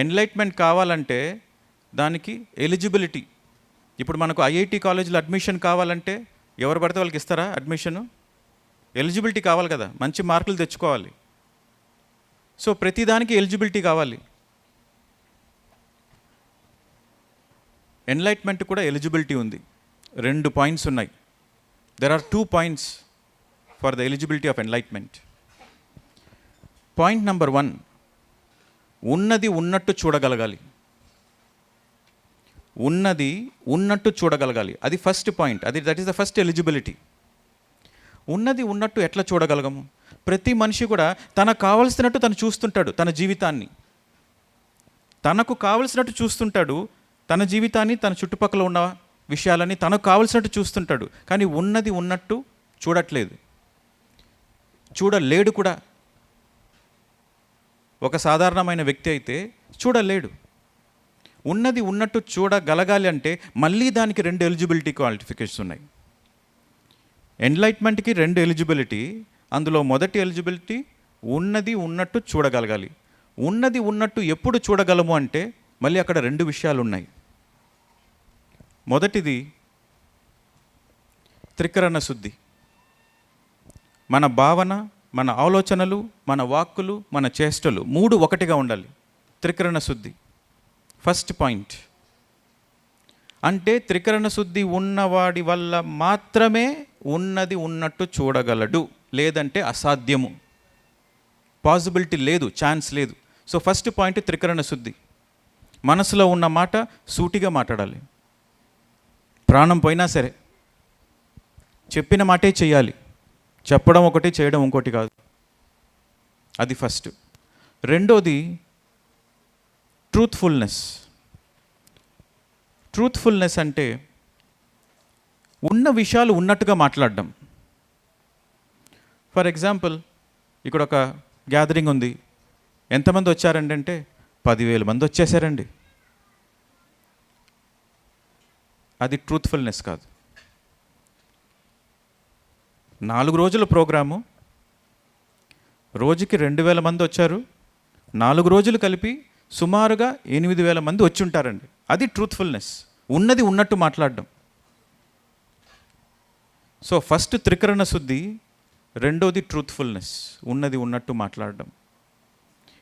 ఎన్లైట్మెంట్ కావాలంటే దానికి ఎలిజిబిలిటీ. ఇప్పుడు మనకు ఐఐటి కాలేజీలో అడ్మిషన్ కావాలంటే ఎవరు పడితే వాళ్ళకి ఇస్తారా అడ్మిషను? ఎలిజిబిలిటీ కావాలి కదా, మంచి మార్కులు తెచ్చుకోవాలి. సో ప్రతిదానికి ఎలిజిబిలిటీ కావాలి. ఎన్లైట్మెంట్ కూడా ఎలిజిబిలిటీ ఉంది. 2 పాయింట్స్ ఉన్నాయి. There are 2 points for the eligibility of enlightenment. Point number 1, ఉన్నది ఉన్నట్టు చూడగలగాలి. ఉన్నది ఉన్నట్టు చూడగలగాలి, అది first point. That is the first eligibility. ఉన్నది ఉన్నట్టు ఎట్లా చూడగలగము? ప్రతి మనిషి కూడా తనకు కావలసినట్టు తను చూస్తుంటాడు. తన జీవితాన్ని తనకు కావలసినట్టు చూస్తుంటాడు. తన జీవితాన్ని, తన చుట్టుపక్కల ఉన్న విషయాలని తనకు కావలసినట్టు చూస్తుంటాడు. కానీ ఉన్నది ఉన్నట్టు చూడట్లేదు, చూడలేడు కూడా. ఒక సాధారణమైన వ్యక్తి అయితే చూడలేడు. ఉన్నది ఉన్నట్టు చూడగలగాలి అంటే మళ్ళీ దానికి 2 ఎలిజిబిలిటీ క్వాలిఫికేషన్స్ ఉన్నాయి. ఎన్లైట్మెంట్కి 2 ఎలిజిబిలిటీ. అందులో మొదటి ఎలిజిబిలిటీ ఉన్నది ఉన్నట్టు చూడగలగాలి. ఉన్నది ఉన్నట్టు ఎప్పుడు చూడగలము అంటే మళ్ళీ అక్కడ 2 విషయాలు ఉన్నాయి. మొదటిది త్రికరణ శుద్ధి. మన భావన, మన ఆలోచనలు, మన వాక్కులు, మన చేష్టలు 3 ఒకటిగా ఉండాలి. త్రికరణ శుద్ధి ఫస్ట్ పాయింట్. అంటే త్రికరణ శుద్ధి ఉన్నవాడి వల్ల మాత్రమే ఉన్నది ఉన్నట్టు చూడగలడు, లేదంటే అసాధ్యము. పాసిబిలిటీ లేదు, ఛాన్స్ లేదు. సో ఫస్ట్ పాయింట్ త్రికరణ శుద్ధి. మనసులో ఉన్న మాట సూటిగా మాట్లాడాలి. ప్రాణం పోయినా సరే చెప్పిన మాటే చేయాలి. చెప్పడం ఒకటి, చేయడం ఇంకోటి కాదు. అది ఫస్ట్. రెండోది ట్రూత్ఫుల్నెస్. ట్రూత్ఫుల్నెస్ అంటే ఉన్న విషయాలు ఉన్నట్టుగా మాట్లాడడం. ఫర్ ఎగ్జాంపుల్, ఇక్కడ ఒక గ్యాదరింగ్ ఉంది. ఎంతమంది వచ్చారండి అంటే 10,000 మంది వచ్చేసారండి. అది ట్రూత్ఫుల్నెస్ కాదు. 4 రోజుల ప్రోగ్రాము, రోజుకి 2,000 మంది వచ్చారు. 4 రోజులు కలిపి సుమారుగా 8,000 మంది వచ్చి ఉంటారండి. అది ట్రూత్ఫుల్నెస్, ఉన్నది ఉన్నట్టు మాట్లాడడం. సో ఫస్ట్ త్రికరణ శుద్ధి, రెండోది ట్రూత్ఫుల్నెస్, ఉన్నది ఉన్నట్టు మాట్లాడడం.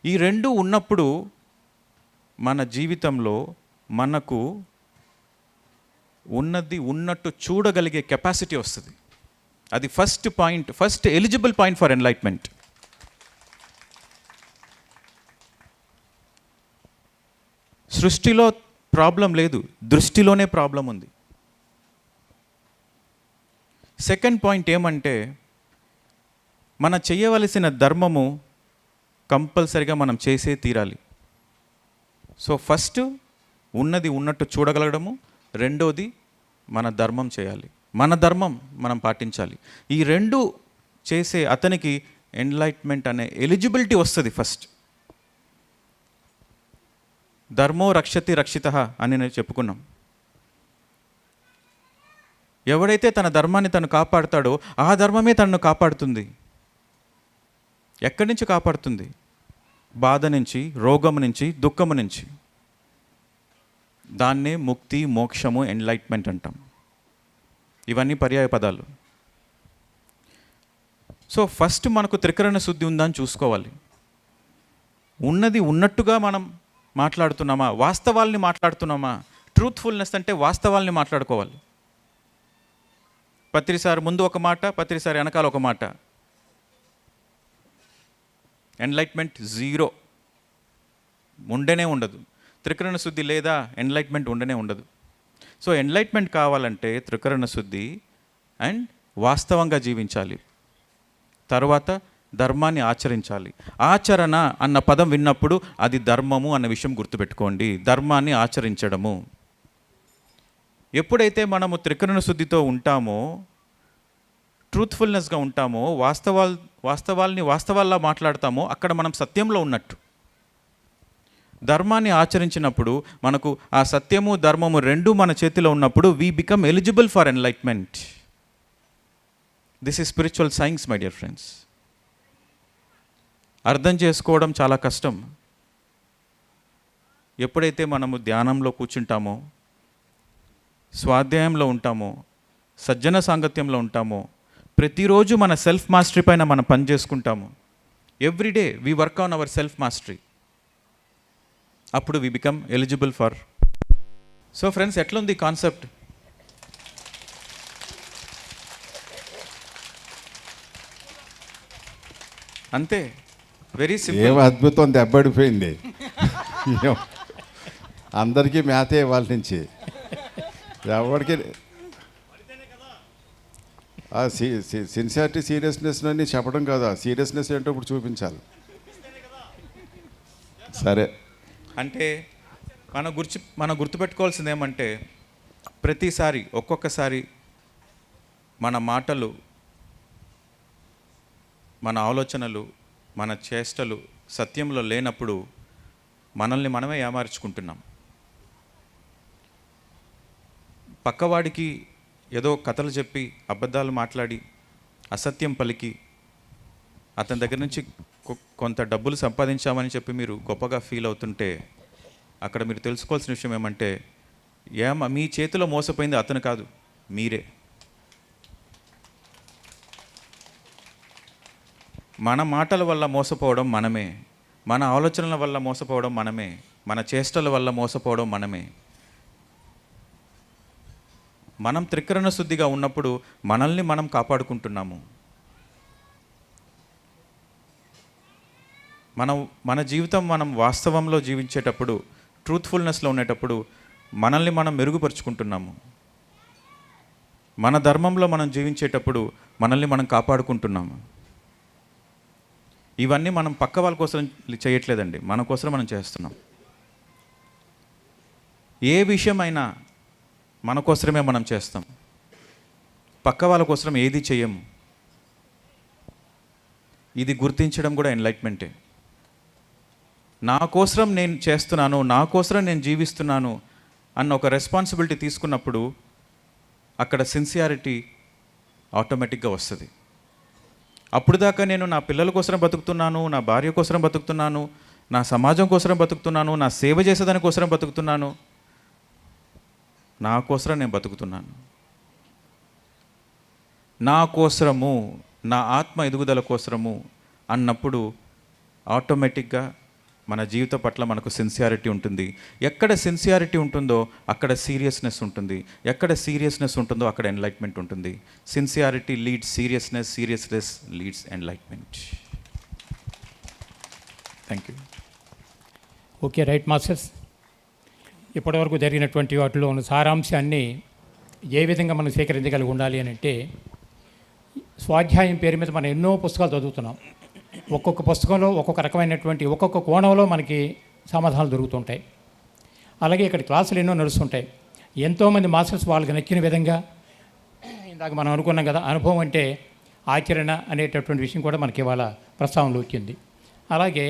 ఈ 2 ఉన్నప్పుడు మన జీవితంలో మనకు ఉన్నది ఉన్నట్టు చూడగలిగే కెపాసిటీ వస్తుంది. అది first point, first eligible point for enlightenment. సృష్టిలో ప్రాబ్లం లేదు, దృష్టిలోనే ప్రాబ్లం ఉంది. సెకండ్ పాయింట్ ఏమంటే, మనం చేయవలసిన ధర్మము కంపల్సరిగా మనం చేసే తీరాలి. సో ఫస్ట్ ఉన్నది ఉన్నట్టు చూడగలగడము, రెండోది మన ధర్మం చేయాలి, మన ధర్మం మనం పాటించాలి. ఈ 2 చేసే అతనికి ఎన్లైట్మెంట్ అనే ఎలిజిబిలిటీ వస్తుంది ఫస్ట్. ధర్మో రక్షతి రక్షితః అని నేను చెప్పుకున్నాం. ఎవడైతే తన ధర్మాన్ని తను కాపాడుతాడో ఆ ధర్మమే తనను కాపాడుతుంది. ఎక్కడి నుంచి కాపాడుతుంది? బాధ నుంచి, రోగం నుంచి, దుఃఖము నుంచి. దాన్నే ముక్తి, మోక్షము, ఎన్లైట్మెంట్ అంటాం. ఇవన్నీ పర్యాయ పదాలు. సో ఫస్ట్ మనకు త్రికరణ శుద్ధి ఉందని చూసుకోవాలి. ఉన్నది ఉన్నట్టుగా మనం మాట్లాడుతున్నామా, వాస్తవాల్ని మాట్లాడుతున్నామా? ట్రూత్ఫుల్నెస్ అంటే వాస్తవాల్ని మాట్లాడుకోవాలి. ప్రతిసారి ముందు ఒక మాట, ప్రతిసారి వెనకాల ఒక మాట. ఎన్లైట్మెంట్ 0 ఉండనే ఉండదు. త్రికరణ శుద్ధి లేదా ఎన్లైట్మెంట్ ఉండనే ఉండదు. సో ఎన్లైట్మెంట్ కావాలంటే త్రికరణ శుద్ధి అండ్ వాస్తవంగా జీవించాలి. తర్వాత ధర్మాన్ని ఆచరించాలి. ఆచరణ అన్న పదం విన్నప్పుడు అది ధర్మము అన్న విషయం గుర్తుపెట్టుకోండి. ధర్మాన్ని ఆచరించడము. ఎప్పుడైతే మనము త్రికరణ శుద్ధితో ఉంటామో, ట్రూత్ఫుల్నెస్గా ఉంటామో, వాస్తవాల్ని వాస్తవాల్లా మాట్లాడతామో, అక్కడ మనం సత్యంలో ఉన్నట్టు. ధర్మాన్ని ఆచరించినప్పుడు మనకు ఆ సత్యము ధర్మము రెండూ మన చేతిలో ఉన్నప్పుడు we become eligible for enlightenment. This is spiritual science my dear friends. అర్థం చేసుకోవడం చాలా కష్టం. ఎప్పుడైతే మనము ధ్యానంలో కూర్చుంటామో, స్వాధ్యాయంలో ఉంటామో, సజ్జన సాంగత్యంలో ఉంటామో, ప్రతిరోజు మన సెల్ఫ్ మాస్టరీ పైన మనం పని చేసుకుంటాము. Everyday we work on our self mastery. అప్పుడు we become eligible for. So friends, ఎట్లుంది కాన్సెప్ట్? అంతే, వెరీ సింపుల్. ఏం అద్భుతం, దెబ్బడిపోయింది. అందరికీ మ్యాథే వాళ్ళ నుంచి ఎవరికి సిన్సియారిటీ సీరియస్నెస్ అని చెప్పడం కాదు, సీరియస్నెస్ ఏంటో ఇప్పుడు చూపించాలి. సరే, అంటే మనం గుర్తుపెట్టుకోవాల్సింది ఏమంటే, ప్రతిసారి ఒక్కొక్కసారి మన మాటలు, మన ఆలోచనలు, మన చేష్టలు సత్యంలో లేనప్పుడు మనల్ని మనమే ఏమార్చుకుంటున్నాం. పక్కవాడికి ఏదో కథలు చెప్పి, అబద్ధాలు మాట్లాడి, అసత్యం పలికి, అతని దగ్గర నుంచి కొంత డబ్బులు సంపాదించామని చెప్పి మీరు గొప్పగా ఫీల్ అవుతుంటే, అక్కడ మీరు తెలుసుకోవాల్సిన విషయం ఏమంటే, మీ చేతిలో మోసపోయింది అతను కాదు, మీరే. మన మాటల వల్ల మోసపోవడం మనమే, మన ఆలోచనల వల్ల మోసపోవడం మనమే, మన చేష్టల వల్ల మోసపోవడం మనమే. మనం త్రికరణ శుద్ధిగా ఉన్నప్పుడు మనల్ని మనం కాపాడుకుంటున్నాము. మన జీవితం మనం వాస్తవంలో జీవించేటప్పుడు, ట్రూత్ఫుల్నెస్లో ఉండేటప్పుడు మనల్ని మనం మెరుగుపరుచుకుంటున్నాము. మన ధర్మంలో మనం జీవించేటప్పుడు మనల్ని మనం కాపాడుకుంటున్నాము. ఇవన్నీ మనం పక్క వాళ్ళ కోసం చేయట్లేదండి, మన కోసం మనం చేస్తున్నాం. ఏ విషయమైనా మన కోసమే మనం చేస్తాం, పక్క వాళ్ళ కోసం ఏది చేయము. ఇది గుర్తించడం కూడా ఎన్లైట్మెంటే. నా కోసం నేను చేస్తున్నాను, నా కోసం నేను జీవిస్తున్నాను అన్న ఒక రెస్పాన్సిబిలిటీ తీసుకున్నప్పుడు అక్కడ సిన్సియారిటీ ఆటోమేటిక్గా వస్తుంది. అప్పుడు దాకా నేను నా పిల్లల కోసం బతుకుతున్నాను, నా భార్య కోసం బతుకుతున్నాను, నా సమాజం కోసం బతుకుతున్నాను, నా సేవ చేసేదాని కోసం బతుకుతున్నాను, నా కోసం నేను బతుకుతున్నాను. నా కోసము, నా ఆత్మ ఎదుగుదల కోసము అన్నప్పుడు ఆటోమేటిక్గా మన జీవిత పట్ల మనకు సిన్సియారిటీ ఉంటుంది. ఎక్కడ సిన్సియారిటీ ఉంటుందో అక్కడ సీరియస్నెస్ ఉంటుంది, ఎక్కడ సీరియస్నెస్ ఉంటుందో అక్కడ ఎన్లైట్మెంట్ ఉంటుంది. Sincerity leads seriousness, seriousness leads enlightenment. Thank you. Okay, right masters. ఇప్పటివరకు జరిగినటువంటి వాటిలో ఉన్న సారాంశాన్ని ఏ విధంగా మనం సేకరించగలిగి ఉండాలి అని అంటే, స్వాధ్యాయం పేరు మీద మనం ఎన్నో పుస్తకాలు చదువుతున్నాం. ఒక్కొక్క పుస్తకంలో ఒక్కొక్క రకమైనటువంటి, ఒక్కొక్క కోణంలో మనకి సమాధానాలు దొరుకుతుంటాయి. అలాగే ఇక్కడ క్లాసులు ఎన్నో నడుస్తుంటాయి. ఎంతోమంది మాస్టర్స్ వాళ్ళకి నచ్చిన విధంగా, ఇందాక మనం అనుకున్నాం కదా, అనుభవం అంటే ఆచరణ అనేటటువంటి విషయం కూడా మనకి ఇవాళ ప్రస్తావనలో వచ్చింది. అలాగే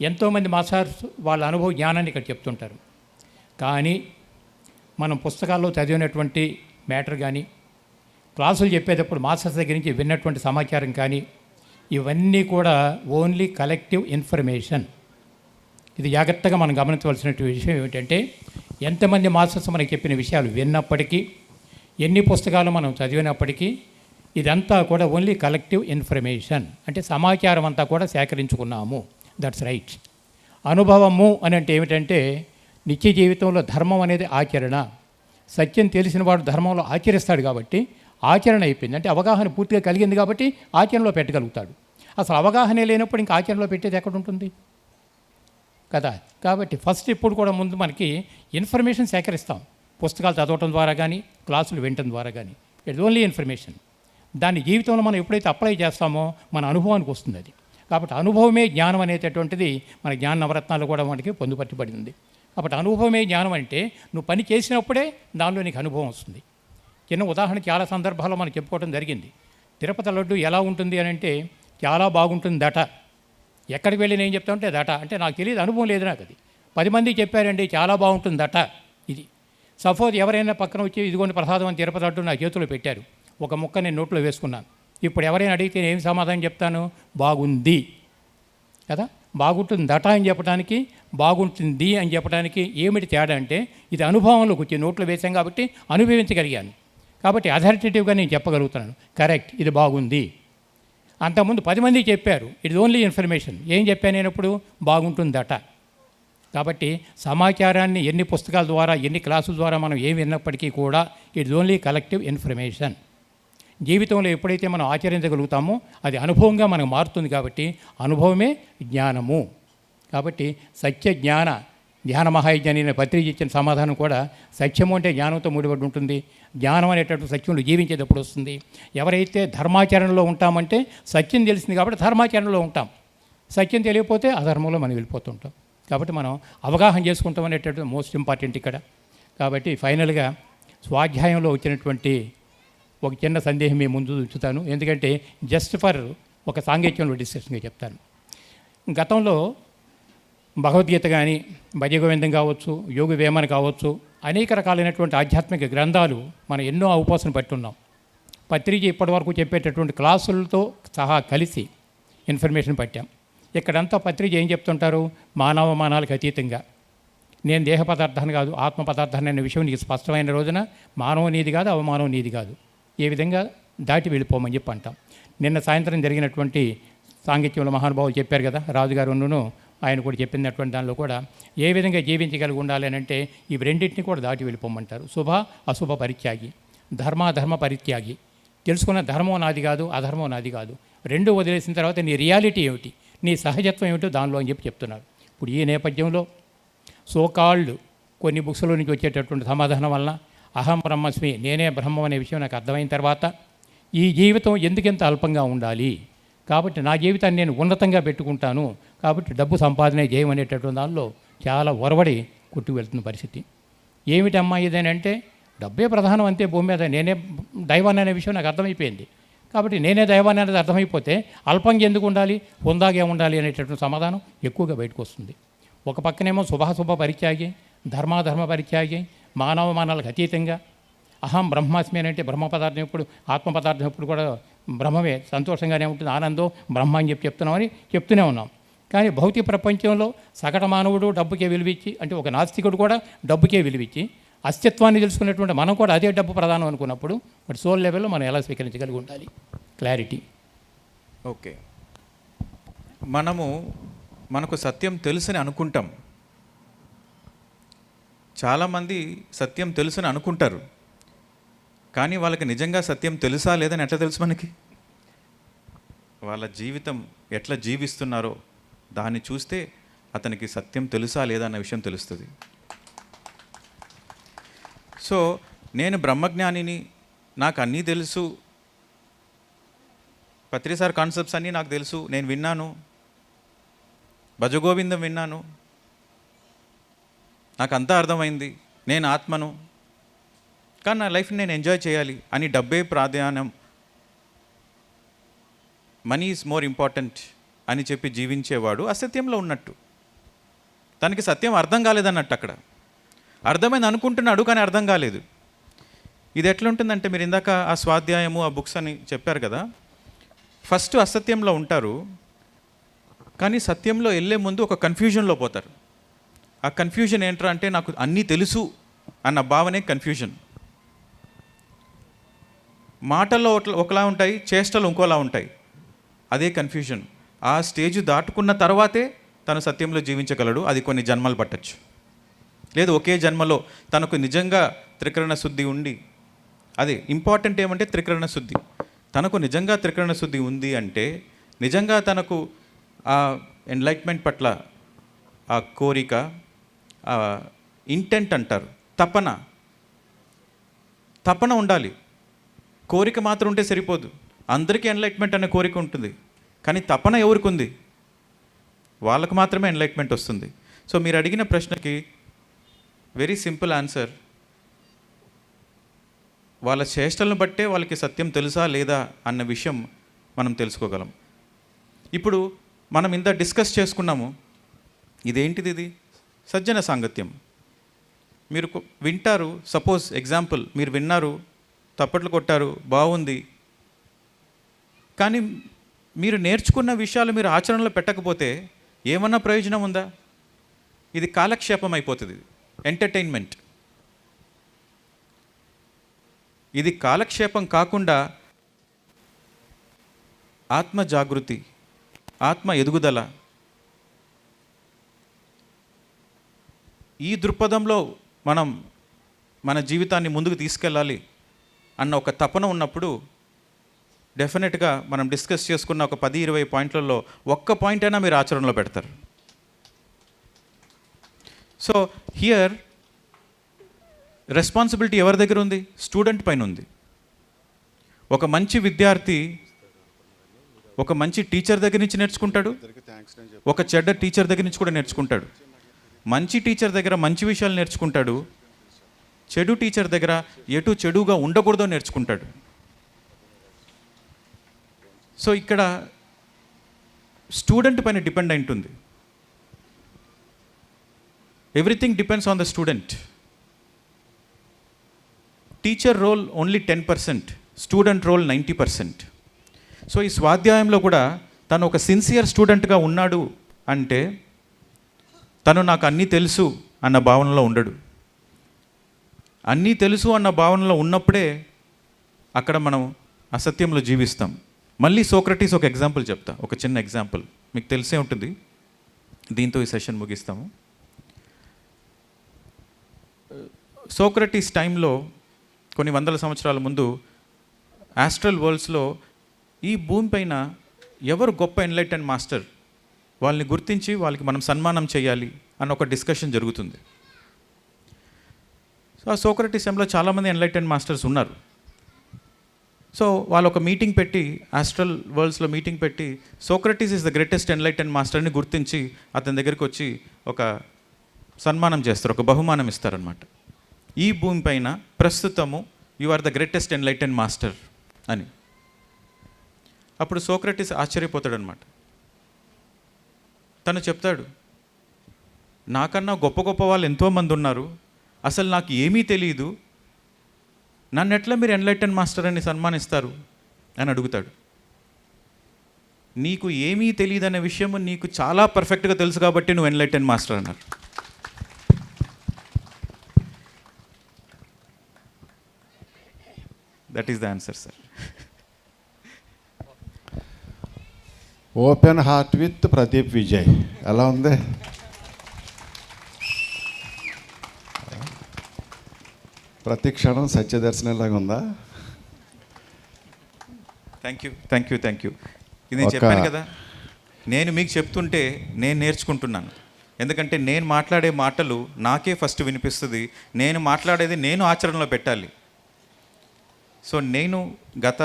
ఎంతోమంది మాస్టర్స్ వాళ్ళ అనుభవ జ్ఞానాన్ని ఇక్కడ చెప్తుంటారు. కానీ మనం పుస్తకాల్లో చదివినటువంటి మ్యాటర్ కానీ, క్లాసులు చెప్పేటప్పుడు మాస్టర్స్ దగ్గర నుంచి విన్నటువంటి సమాచారం కానీ, ఇవన్నీ కూడా ఓన్లీ కలెక్టివ్ ఇన్ఫర్మేషన్. ఇది జాగ్రత్తగా మనం గమనించవలసిన విషయం ఏమిటంటే, ఎంతమంది మాస్టర్స్ మనకి చెప్పిన విషయాలు విన్నప్పటికీ, ఎన్ని పుస్తకాలు మనం చదివినప్పటికీ, ఇదంతా కూడా ఓన్లీ కలెక్టివ్ ఇన్ఫర్మేషన్. అంటే సమాచారం అంతా కూడా సేకరించుకున్నాము. That's right. అనుభవము అని అంటే ఏమిటంటే, నిత్య జీవితంలో ధర్మం అనేది ఆచరణ. సత్యం తెలిసిన వాడు ధర్మంలో ఆచరిస్తాడు కాబట్టి ఆచరణ అయిపోయింది. అంటే అవగాహన పూర్తిగా కలిగింది కాబట్టి ఆచరణలో పెట్టగలుగుతాడు. అసలు అవగాహన లేనప్పుడు ఇంకా ఆచరణలో పెట్టేది ఎక్కడ ఉంటుంది కదా. కాబట్టి ఫస్ట్ ఇప్పుడు కూడా ముందు మనకి ఇన్ఫర్మేషన్ సేకరిస్తాం, పుస్తకాలు చదవటం ద్వారా కానీ, క్లాసులు వినటం ద్వారా కానీ. It's only information. దాన్ని జీవితంలో మనం ఎప్పుడైతే అప్లై చేస్తామో మన అనుభవానికి వస్తుంది అది. కాబట్టి అనుభవమే జ్ఞానం అనేటటువంటిది మన జ్ఞాన నవరత్నాలు కూడా మనకి పొందుపరచబడింది. కాబట్టి అనుభవమే జ్ఞానం అంటే నువ్వు పని చేసినప్పుడే దానిలో నీకు అనుభవం వస్తుంది. చిన్న ఉదాహరణ చాలా సందర్భాల్లో మనం చెప్పుకోవడం జరిగింది. తిరుపతి లడ్డు ఎలా ఉంటుంది అని అంటే చాలా బాగుంటుంది దట. ఎక్కడికి వెళ్ళి నేను చెప్తా ఉంటే దట అంటే నాకు తెలియదు, అనుభవం లేదు నాకు. అది 10 మంది చెప్పారండి చాలా బాగుంటుంది దట. ఇది సపోజ్ ఎవరైనా పక్కన వచ్చి ఇదిగోండి ప్రసాదం అని తిరుపతి లడ్డు నా చేతిలో పెట్టారు, ఒక ముక్క నేను నోట్లో వేసుకున్నాను. ఇప్పుడు ఎవరైనా అడిగితే నేను ఏం సమాధానం చెప్తాను? బాగుంది కదా. బాగుంటుంది దట అని చెప్పడానికి బాగుంటుంది అని చెప్పడానికి ఏమిటి తేడా అంటే ఇది అనుభవంలోకి వచ్చి నోట్లో వేసాం కాబట్టి అనుభవించగలిగాను. కాబట్టి అథారిటేటివ్గా నేను చెప్పగలుగుతున్నాను కరెక్ట్ ఇది బాగుంది. అంతకుముందు 10 మంది చెప్పారు, ఇట్ ఓన్లీ ఇన్ఫర్మేషన్. ఏం చెప్పాను నేను ఇప్పుడు? బాగుంటుందట. కాబట్టి సమాచారాన్ని ఎన్ని పుస్తకాల ద్వారా ఎన్ని క్లాసుల ద్వారా మనం ఏం విన్నప్పటికీ కూడా ఇట్స్ ఓన్లీ కలెక్టివ్ ఇన్ఫర్మేషన్. జీవితంలో ఎప్పుడైతే మనం ఆచరించగలుగుతామో అది అనుభవంగా మనకు మారుతుంది. కాబట్టి అనుభవమే జ్ఞానము. కాబట్టి సత్య జ్ఞాన మహాయజ్ఞాని అనే పత్రిక ఇచ్చిన సమాధానం కూడా సత్యము అంటే జ్ఞానంతో ముడిపడి ఉంటుంది. జ్ఞానం అనేటటువంటి సత్యంలో జీవించేటప్పుడు వస్తుంది. ఎవరైతే ధర్మాచరణలో ఉంటామంటే సత్యం తెలిసింది కాబట్టి ధర్మాచరణలో ఉంటాం. సత్యం తెలియకపోతే అధర్మంలో మనం వెళ్ళిపోతుంటాం. కాబట్టి మనం అవగాహన చేసుకుంటాం అనేటటువంటి మోస్ట్ ఇంపార్టెంట్ ఇక్కడ. కాబట్టి ఫైనల్గా స్వాధ్యాయంలో వచ్చినటువంటి ఒక చిన్న సందేహం మీ ముందు ఉంచుతాను. ఎందుకంటే జస్ట్ ఫర్ ఒక సాంగత్యంలో డిస్కషన్గా చెప్తాను. గతంలో భగవద్గీత కానీ భజగోవిందం కావచ్చు, యోగి వేమన కావచ్చు, అనేక రకాలైనటువంటి ఆధ్యాత్మిక గ్రంథాలు మనం ఎన్నో అవపోసన పట్టున్నాం. పత్రిక ఇప్పటివరకు చెప్పేటటువంటి క్లాసులతో సహా కలిసి ఇన్ఫర్మేషన్ పట్టాం. ఇక్కడంతా పత్రిక ఏం చెప్తుంటారు? మానవమానాలకు అతీతంగా నేను దేహ పదార్థాన్ని కాదు ఆత్మ పదార్థాన్ని అనే విషయం నీకు స్పష్టమైన రోజున మానవ నీది కాదు అవమానవ నీది కాదు, ఏ విధంగా దాటి వెళ్ళిపోమని చెప్పి అంటాం. నిన్న సాయంత్రం జరిగినటువంటి సాంగత్యంలో మహానుభావులు చెప్పారు కదా, రాజుగారును ఆయన కూడా చెప్పినటువంటి దానిలో కూడా ఏ విధంగా జీవించగలిగి ఉండాలి అని అంటే ఇవి రెండింటిని కూడా దాటి వెళ్ళిపోమంటారు. శుభ అశుభ పరిత్యాగి, ధర్మాధర్మ పరిత్యాగి. తెలుసుకున్న ధర్మం నాది కాదు అధర్మం నాది కాదు, రెండు వదిలేసిన తర్వాత నీ రియాలిటీ ఏమిటి, నీ సహజత్వం ఏమిటో దానిలో అని చెప్పి చెప్తున్నారు. ఇప్పుడు ఈ నేపథ్యంలో సోకాల్డ్ కొన్ని బుక్స్లో నుంచి వచ్చేటటువంటి సమాధానం వలన అహం బ్రహ్మస్మి నేనే బ్రహ్మం అనే విషయం నాకు అర్థమైన తర్వాత ఈ జీవితం ఎందుకెంత అల్పంగా ఉండాలి, కాబట్టి నా జీవితాన్ని నేను ఉన్నతంగా పెట్టుకుంటాను, కాబట్టి డబ్బు సంపాదనే చేయమనేటటువంటి దానిలో చాలా ఒరవడి కొట్టు వెళ్తున్న పరిస్థితి. ఏమిటమ్మా ఇదేనంటే డబ్బే ప్రధానం అంతే భూమి మీద, నేనే దైవాన్ని అనే విషయం నాకు అర్థమైపోయింది. కాబట్టి నేనే దైవాన్ని అనేది అర్థమైపోతే అల్పంగా ఎందుకు ఉండాలి, హుందాగా ఉండాలి అనేటటువంటి సమాధానం ఎక్కువగా బయటకు వస్తుంది. ఒక పక్కనేమో శుభాశుభ పరిత్యాగి, ధర్మాధర్మ పరిత్యాగి, మానవ మానాలకు అతీతంగా అహం బ్రహ్మాస్మి అని అంటే బ్రహ్మ పదార్థం ఎప్పుడు ఆత్మ పదార్థం ఎప్పుడు కూడా బ్రహ్మమే, సంతోషంగానే ఉంటుంది, ఆనందం బ్రహ్మ అని చెప్పి చెప్తున్నామని చెప్తూనే ఉన్నాం. కానీ భౌతిక ప్రపంచంలో సగటు మానవుడు డబ్బుకే విలువిచ్చి, అంటే ఒక నాస్తికుడు కూడా డబ్బుకే విలువిచ్చి అస్తిత్వాన్ని తెలుసుకున్నటువంటి మనం కూడా అదే డబ్బు ప్రధానం అనుకున్నప్పుడు బట్ సోల్ లెవెల్లో మనం ఎలా స్వీకరించగలిగి ఉండాలి, క్లారిటీ. ఓకే, మనకు సత్యం తెలుసని అనుకుంటాం. చాలామంది సత్యం తెలుసని అనుకుంటారు, కానీ వాళ్ళకి నిజంగా సత్యం తెలుసా లేదని ఎట్లా తెలుసు మనకి? వాళ్ళ జీవితం ఎట్లా జీవిస్తున్నారో దాన్ని చూస్తే అతనికి సత్యం తెలుసా లేదా అన్న విషయం తెలుస్తుంది. సో నేను బ్రహ్మజ్ఞానిని, నాకు అన్నీ తెలుసు, పత్రిసార్ కాన్సెప్ట్స్ అన్నీ నాకు తెలుసు, నేను విన్నాను, భజగోవిందం విన్నాను, నాకు అంతా అర్థమైంది, నేను ఆత్మను, కానీ నా లైఫ్ని నేను ఎంజాయ్ చేయాలి అని డబ్బే ప్రాధాన్యం, మనీ ఈజ్ మోర్ ఇంపార్టెంట్ అని చెప్పి జీవించేవాడు అసత్యంలో ఉన్నట్టు. తనకి సత్యం అర్థం కాలేదన్నట్టు. అక్కడ అర్థమైంది అనుకుంటున్నాడు కానీ అర్థం కాలేదు. ఇది ఎట్లుంటుందంటే మీరు ఇందాక ఆ స్వాధ్యాయము ఆ బుక్స్ అని చెప్పారు కదా, ఫస్ట్ అసత్యంలో ఉంటారు కానీ సత్యంలో వెళ్ళే ముందు ఒక కన్ఫ్యూజన్లో పోతారు. ఆ కన్ఫ్యూజన్ ఏంట్రా అంటే నాకు అన్నీ తెలుసు అన్న భావనే కన్ఫ్యూజన్. మాటల్లో ఒకలా ఉంటాయి, చేష్టలు ఇంకోలా ఉంటాయి, అదే కన్ఫ్యూజన్. ఆ స్టేజ్ దాటుకున్న తర్వాతే తను సత్యంలో జీవించగలడు. అది కొన్ని జన్మలు పట్టచ్చు, లేదు ఒకే జన్మలో తనకు నిజంగా త్రికరణ శుద్ధి ఉండి, అదే ఇంపార్టెంట్ ఏమంటే త్రికరణ శుద్ధి. తనకు నిజంగా త్రికరణ శుద్ధి ఉంది అంటే నిజంగా తనకు ఆ ఎన్లైట్మెంట్ పట్ల ఆ కోరిక, ఇంటెంట్ అంటారు, తపన ఉండాలి. కోరిక మాత్రం ఉంటే సరిపోదు. అందరికీ ఎన్లైట్మెంట్ అనే కోరిక ఉంటుంది, కానీ తపన ఎవరికి ఉంది? వాళ్ళకు మాత్రమే ఎన్లైట్మెంట్ వస్తుంది. సో మీరు అడిగిన ప్రశ్నకి వెరీ సింపుల్ ఆన్సర్, వాళ్ళ చేష్టలను బట్టే వాళ్ళకి సత్యం తెలుసా లేదా అన్న విషయం మనం తెలుసుకోగలం. ఇప్పుడు మనం ఇంత డిస్కస్ చేసుకున్నాము, ఇదేంటిది? ఇది సజ్జన సాంగత్యం. మీరు వింటారు, సపోజ్ ఎగ్జాంపుల్ మీరు విన్నారు, తప్పట్లు కొట్టారు, బాగుంది, కానీ మీరు నేర్చుకున్న విషయాలు మీరు ఆచరణలో పెట్టకపోతే ఏమన్నా ప్రయోజనం ఉందా? ఇది కాలక్షేపం అయిపోతుంది, ఎంటర్టైన్మెంట్. ఇది కాలక్షేపం కాకుండా ఆత్మ జాగృతి, ఆత్మ ఎదుగుదల, ఈ దృక్పథంలో మనం మన జీవితాన్ని ముందుకు తీసుకెళ్ళాలి అన్న ఒక తపన ఉన్నప్పుడు డెఫినెట్గా మనం డిస్కస్ చేసుకున్న ఒక 10-20 పాయింట్లలో ఒక్క పాయింట్ అయినా మీరు ఆచరణలో పెడతారు. సో హియర్ రెస్పాన్సిబిలిటీ ఎవరి దగ్గర ఉంది? స్టూడెంట్ పైన ఉంది. ఒక మంచి విద్యార్థి ఒక మంచి టీచర్ దగ్గర నుంచి నేర్చుకుంటాడు, ఒక చెడ్డ టీచర్ దగ్గర నుంచి కూడా నేర్చుకుంటాడు. మంచి టీచర్ దగ్గర మంచి విషయాలు నేర్చుకుంటాడు, చెడు టీచర్ దగ్గర ఎటు చెడుగా ఉండకూడదో నేర్చుకుంటాడు. సో ఇక్కడ స్టూడెంట్ పైన డిపెండ్ అయి ఉంటుంది. Everything depends on the student. Teacher role only 10%, student role 90%. So ఈ స్వాధ్యాయంలో కూడా తను ఒక సిన్సియర్ స్టూడెంట్గా ఉన్నాడు అంటే తను నాకు అన్నీ తెలుసు అన్న భావనలో ఉండడు. అన్నీ తెలుసు అన్న భావనలో ఉన్నప్పుడే అక్కడ మనం అసత్యంలో జీవిస్తాం. మళ్ళీ సోక్రటీస్ ఒక ఎగ్జాంపుల్ చెప్తా, ఒక చిన్న ఎగ్జాంపుల్ మీకు తెలిసే ఉంటుంది. దీంతో ఈ సెషన్ ముగిస్తాము. సోక్రటీస్ టైంలో కొన్ని వందల సంవత్సరాల ముందు ఆస్ట్రల్ వరల్డ్స్లో ఈ భూమి పైన ఎవరు గొప్ప ఎన్లైటెండ్ మాస్టర్, వాళ్ళని గుర్తించి వాళ్ళకి మనం సన్మానం చేయాలి అన్న ఒక డిస్కషన్ జరుగుతుంది. సో ఆ సోక్రటీస్ టైంలో చాలామంది ఎన్లైటెండ్ మాస్టర్స్ ఉన్నారు. సో వాళ్ళు ఒక మీటింగ్ పెట్టి, ఆస్ట్రల్ వరల్డ్స్లో మీటింగ్ పెట్టి, Socrates is the greatest enlightened మాస్టర్ని గుర్తించి అతని దగ్గరికి వచ్చి ఒక సన్మానం చేస్తారు, ఒక బహుమానం ఇస్తారనమాట. ఈ భూమి పైన ప్రస్తుతము you are the greatest enlightened master అని. అప్పుడు సోక్రటీస్ ఆశ్చర్యపోతాడనమాట. తను చెప్తాడు, నాకన్నా గొప్ప గొప్ప వాళ్ళు ఎంతోమంది ఉన్నారు, అసలు నాకు ఏమీ తెలియదు, నన్ను ఎట్లా మీరు ఎన్లైటెండ్ మాస్టర్ అని సన్మానిస్తారు అని అడుగుతాడు. నీకు ఏమీ తెలియదు అనే విషయం నీకు చాలా పర్ఫెక్ట్గా తెలుసు కాబట్టి నువ్వు ఎన్లైటెండ్ మాస్టర్ అన్నారు. That is the answer sir. Open heart with Pradeep Vijay ఎలా ఉంది? ప్రతి క్షణం సత్యదర్శనంలాగా ఉందా? Thank you. ఇది నేను చెప్పాను కదా, నేను మీకు చెప్తుంటే నేను నేర్చుకుంటున్నాను. ఎందుకంటే నేను మాట్లాడే మాటలు నాకే ఫస్ట్ వినిపిస్తుంది, నేను మాట్లాడేది నేను ఆచరణలో పెట్టాలి. సో నేను గత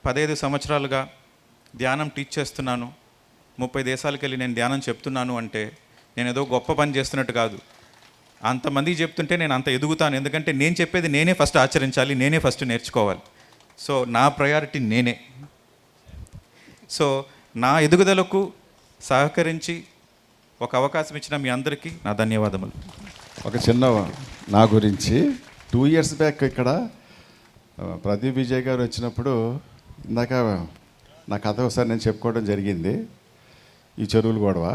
15 సంవత్సరాలుగా ధ్యానం టీచ్ చేస్తున్నాను, 30 దేశాలకు వెళ్ళి నేను ధ్యానం చెప్తున్నాను అంటే నేను ఏదో గొప్ప పని చేస్తున్నట్టు కాదు. అంతమంది చెప్తుంటే నేను అంత ఎదుగుతాను, ఎందుకంటే నేను చెప్పేది నేనే ఫస్ట్ ఆచరించాలి, నేనే ఫస్ట్ నేర్చుకోవాలి. సో నా ప్రయారిటీ నేనే. సో నా ఎదుగుదలకు సహకరించి ఒక అవకాశం ఇచ్చిన మీ అందరికీ నా ధన్యవాదములు. ఒక చిన్న నా గురించి 2 years బ్యాక్ ఇక్కడ ప్రదీప్ విజయ్ గారు వచ్చినప్పుడు ఇందాక నా కథ ఒకసారి నేను చెప్పుకోవడం జరిగింది. ఈ చెరువులు గొడవ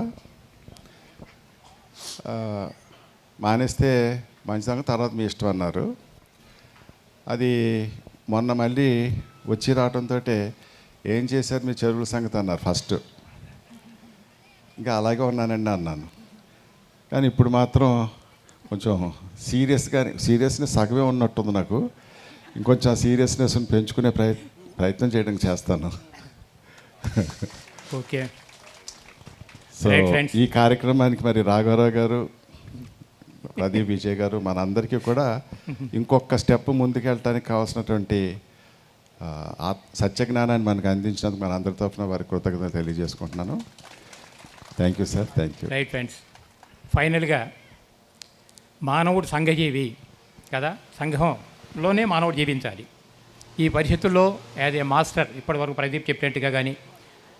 మానేస్తే మంచిదంగా తర్వాత మీ ఇష్టం అన్నారు. అది మొన్న మళ్ళీ వచ్చి రావడంతో ఏం చేశారు మీ చెరువుల సంగతి అన్నారు ఫస్ట్. ఇంకా అలాగే ఉన్నానండి అన్నాను. కానీ ఇప్పుడు మాత్రం కొంచెం సీరియస్నెస్ సగమే ఉన్నట్టుంది నాకు. ఇంకొంచెం ఆ సీరియస్నెస్ని పెంచుకునే ప్రయత్నం చేయడానికి చేస్తాను. ఓకే. సో ఈ కార్యక్రమానికి మరి రాఘవరావు గారు, ప్రదీప్ విజయ్ గారు మనందరికీ కూడా ఇంకొక స్టెప్ ముందుకెళ్ళటానికి కావాల్సినటువంటి సత్య జ్ఞానాన్ని మనకు అందించినందుకు మన అందరి తరఫున వారి కృతజ్ఞతలు తెలియజేసుకుంటున్నాను. Thank you sir, thank you. Right friends, ఫైనల్గా మానవుడు సంఘజీవి కదా, సంఘంలోనే మానవుడు జీవించాలి. ఈ పరిస్థితుల్లో యాజ్ ఏ మాస్టర్ ఇప్పటివరకు ప్రదీప్ చెప్పినట్టుగా కానీ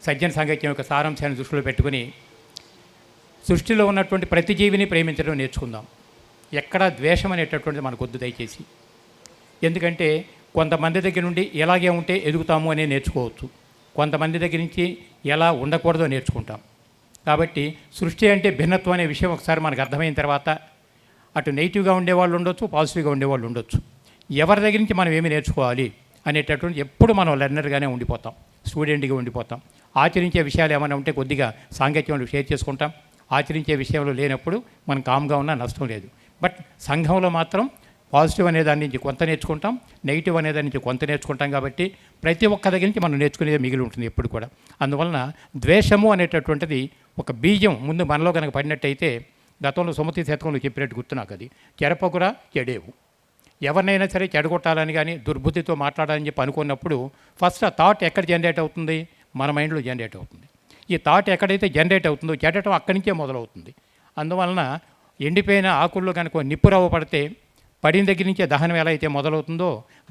సజ్జన సాంగత్యం యొక్క సారాంశాన్ని దృష్టిలో పెట్టుకుని సృష్టిలో ఉన్నటువంటి ప్రతి జీవిని ప్రేమించడం నేర్చుకుందాం. ఎక్కడా ద్వేషం అనేటటువంటిది మనకు వద్దు దయచేసి. ఎందుకంటే కొంతమంది దగ్గర నుండి ఎలాగే ఉంటే ఎదుగుతాము అనే నేర్చుకోవచ్చు, కొంతమంది దగ్గర నుంచి ఎలా ఉండకూడదో నేర్చుకుంటాం. కాబట్టి సృష్టి అంటే భిన్నత్వం అనే విషయం ఒకసారి మనకు అర్థమైన తర్వాత అటు నెగిటివ్గా ఉండేవాళ్ళు ఉండొచ్చు, పాజిటివ్గా ఉండేవాళ్ళు ఉండొచ్చు. ఎవరి దగ్గర నుంచి మనం ఏమి నేర్చుకోవాలి అనేటటువంటి ఎప్పుడు మనం లెర్నర్గానే ఉండిపోతాం, స్టూడెంట్గా ఉండిపోతాం. ఆచరించే విషయాలు ఏమైనా ఉంటే కొద్దిగా సాంగత్యంలో షేర్ చేసుకుంటాం. ఆచరించే విషయంలో లేనప్పుడు మనం కామ్గా ఉన్నా నష్టం లేదు. బట్ సంఘంలో మాత్రం పాజిటివ్ అనే దాని నుంచి కొంత నేర్చుకుంటాం, నెగిటివ్ అనే దాని నుంచి కొంత నేర్చుకుంటాం. కాబట్టి ప్రతి ఒక్క దగ్గర నుంచి మనం నేర్చుకునేది మిగిలి ఉంటుంది ఎప్పుడు కూడా. అందువలన ద్వేషము అనేటటువంటిది ఒక బీజం ముందు మనలో కనుక పడినట్టయితే, గతంలో సుమతి శతకంలో చెప్పినట్టు గుర్తు నాకు, అది చెరపకురా చెడేవు. ఎవరినైనా సరే చెడగొట్టాలని కానీ దుర్బుద్ధితో మాట్లాడాలని చెప్పి అనుకున్నప్పుడు ఫస్ట్ ఆ థాట్ ఎక్కడ జనరేట్ అవుతుంది? మన మైండ్లో జనరేట్ అవుతుంది. ఈ థాట్ ఎక్కడైతే జనరేట్ అవుతుందో చెడటం అక్కడి నుంచే మొదలవుతుంది. అందువలన ఎండిపోయిన ఆకుల్లో కనుక నిప్పురవ్వ పడితే పడిన దగ్గర నుంచే దహనం ఎలా అయితే మొదలవుతుందో,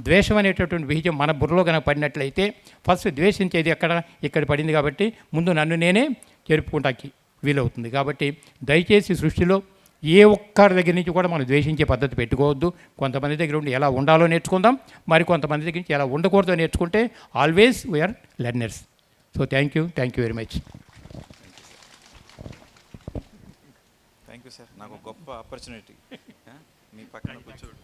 ద్వేషం అనేటటువంటి బీజం మన బుర్రలో కనుక పడినట్లయితే ఫస్ట్ ద్వేషించేది ఇక్కడ పడింది. కాబట్టి ముందు నన్ను నేనే చెరుపుకుంటాకి వీలవుతుంది. కాబట్టి దయచేసి సృష్టిలో ఏ ఒక్కరి దగ్గర నుంచి కూడా మనం ద్వేషించే పద్ధతి పెట్టుకోవద్దు. కొంతమంది దగ్గర ఉండి ఎలా ఉండాలో నేర్చుకుందాం, మరి కొంతమంది దగ్గర నుంచి ఎలా ఉండకూడదో నేర్చుకుంటే always we are learners. So thank you very much. Thank you sir, నాకు గొప్ప ఆపర్చునిటీ మీ పక్కన కూర్చోడు.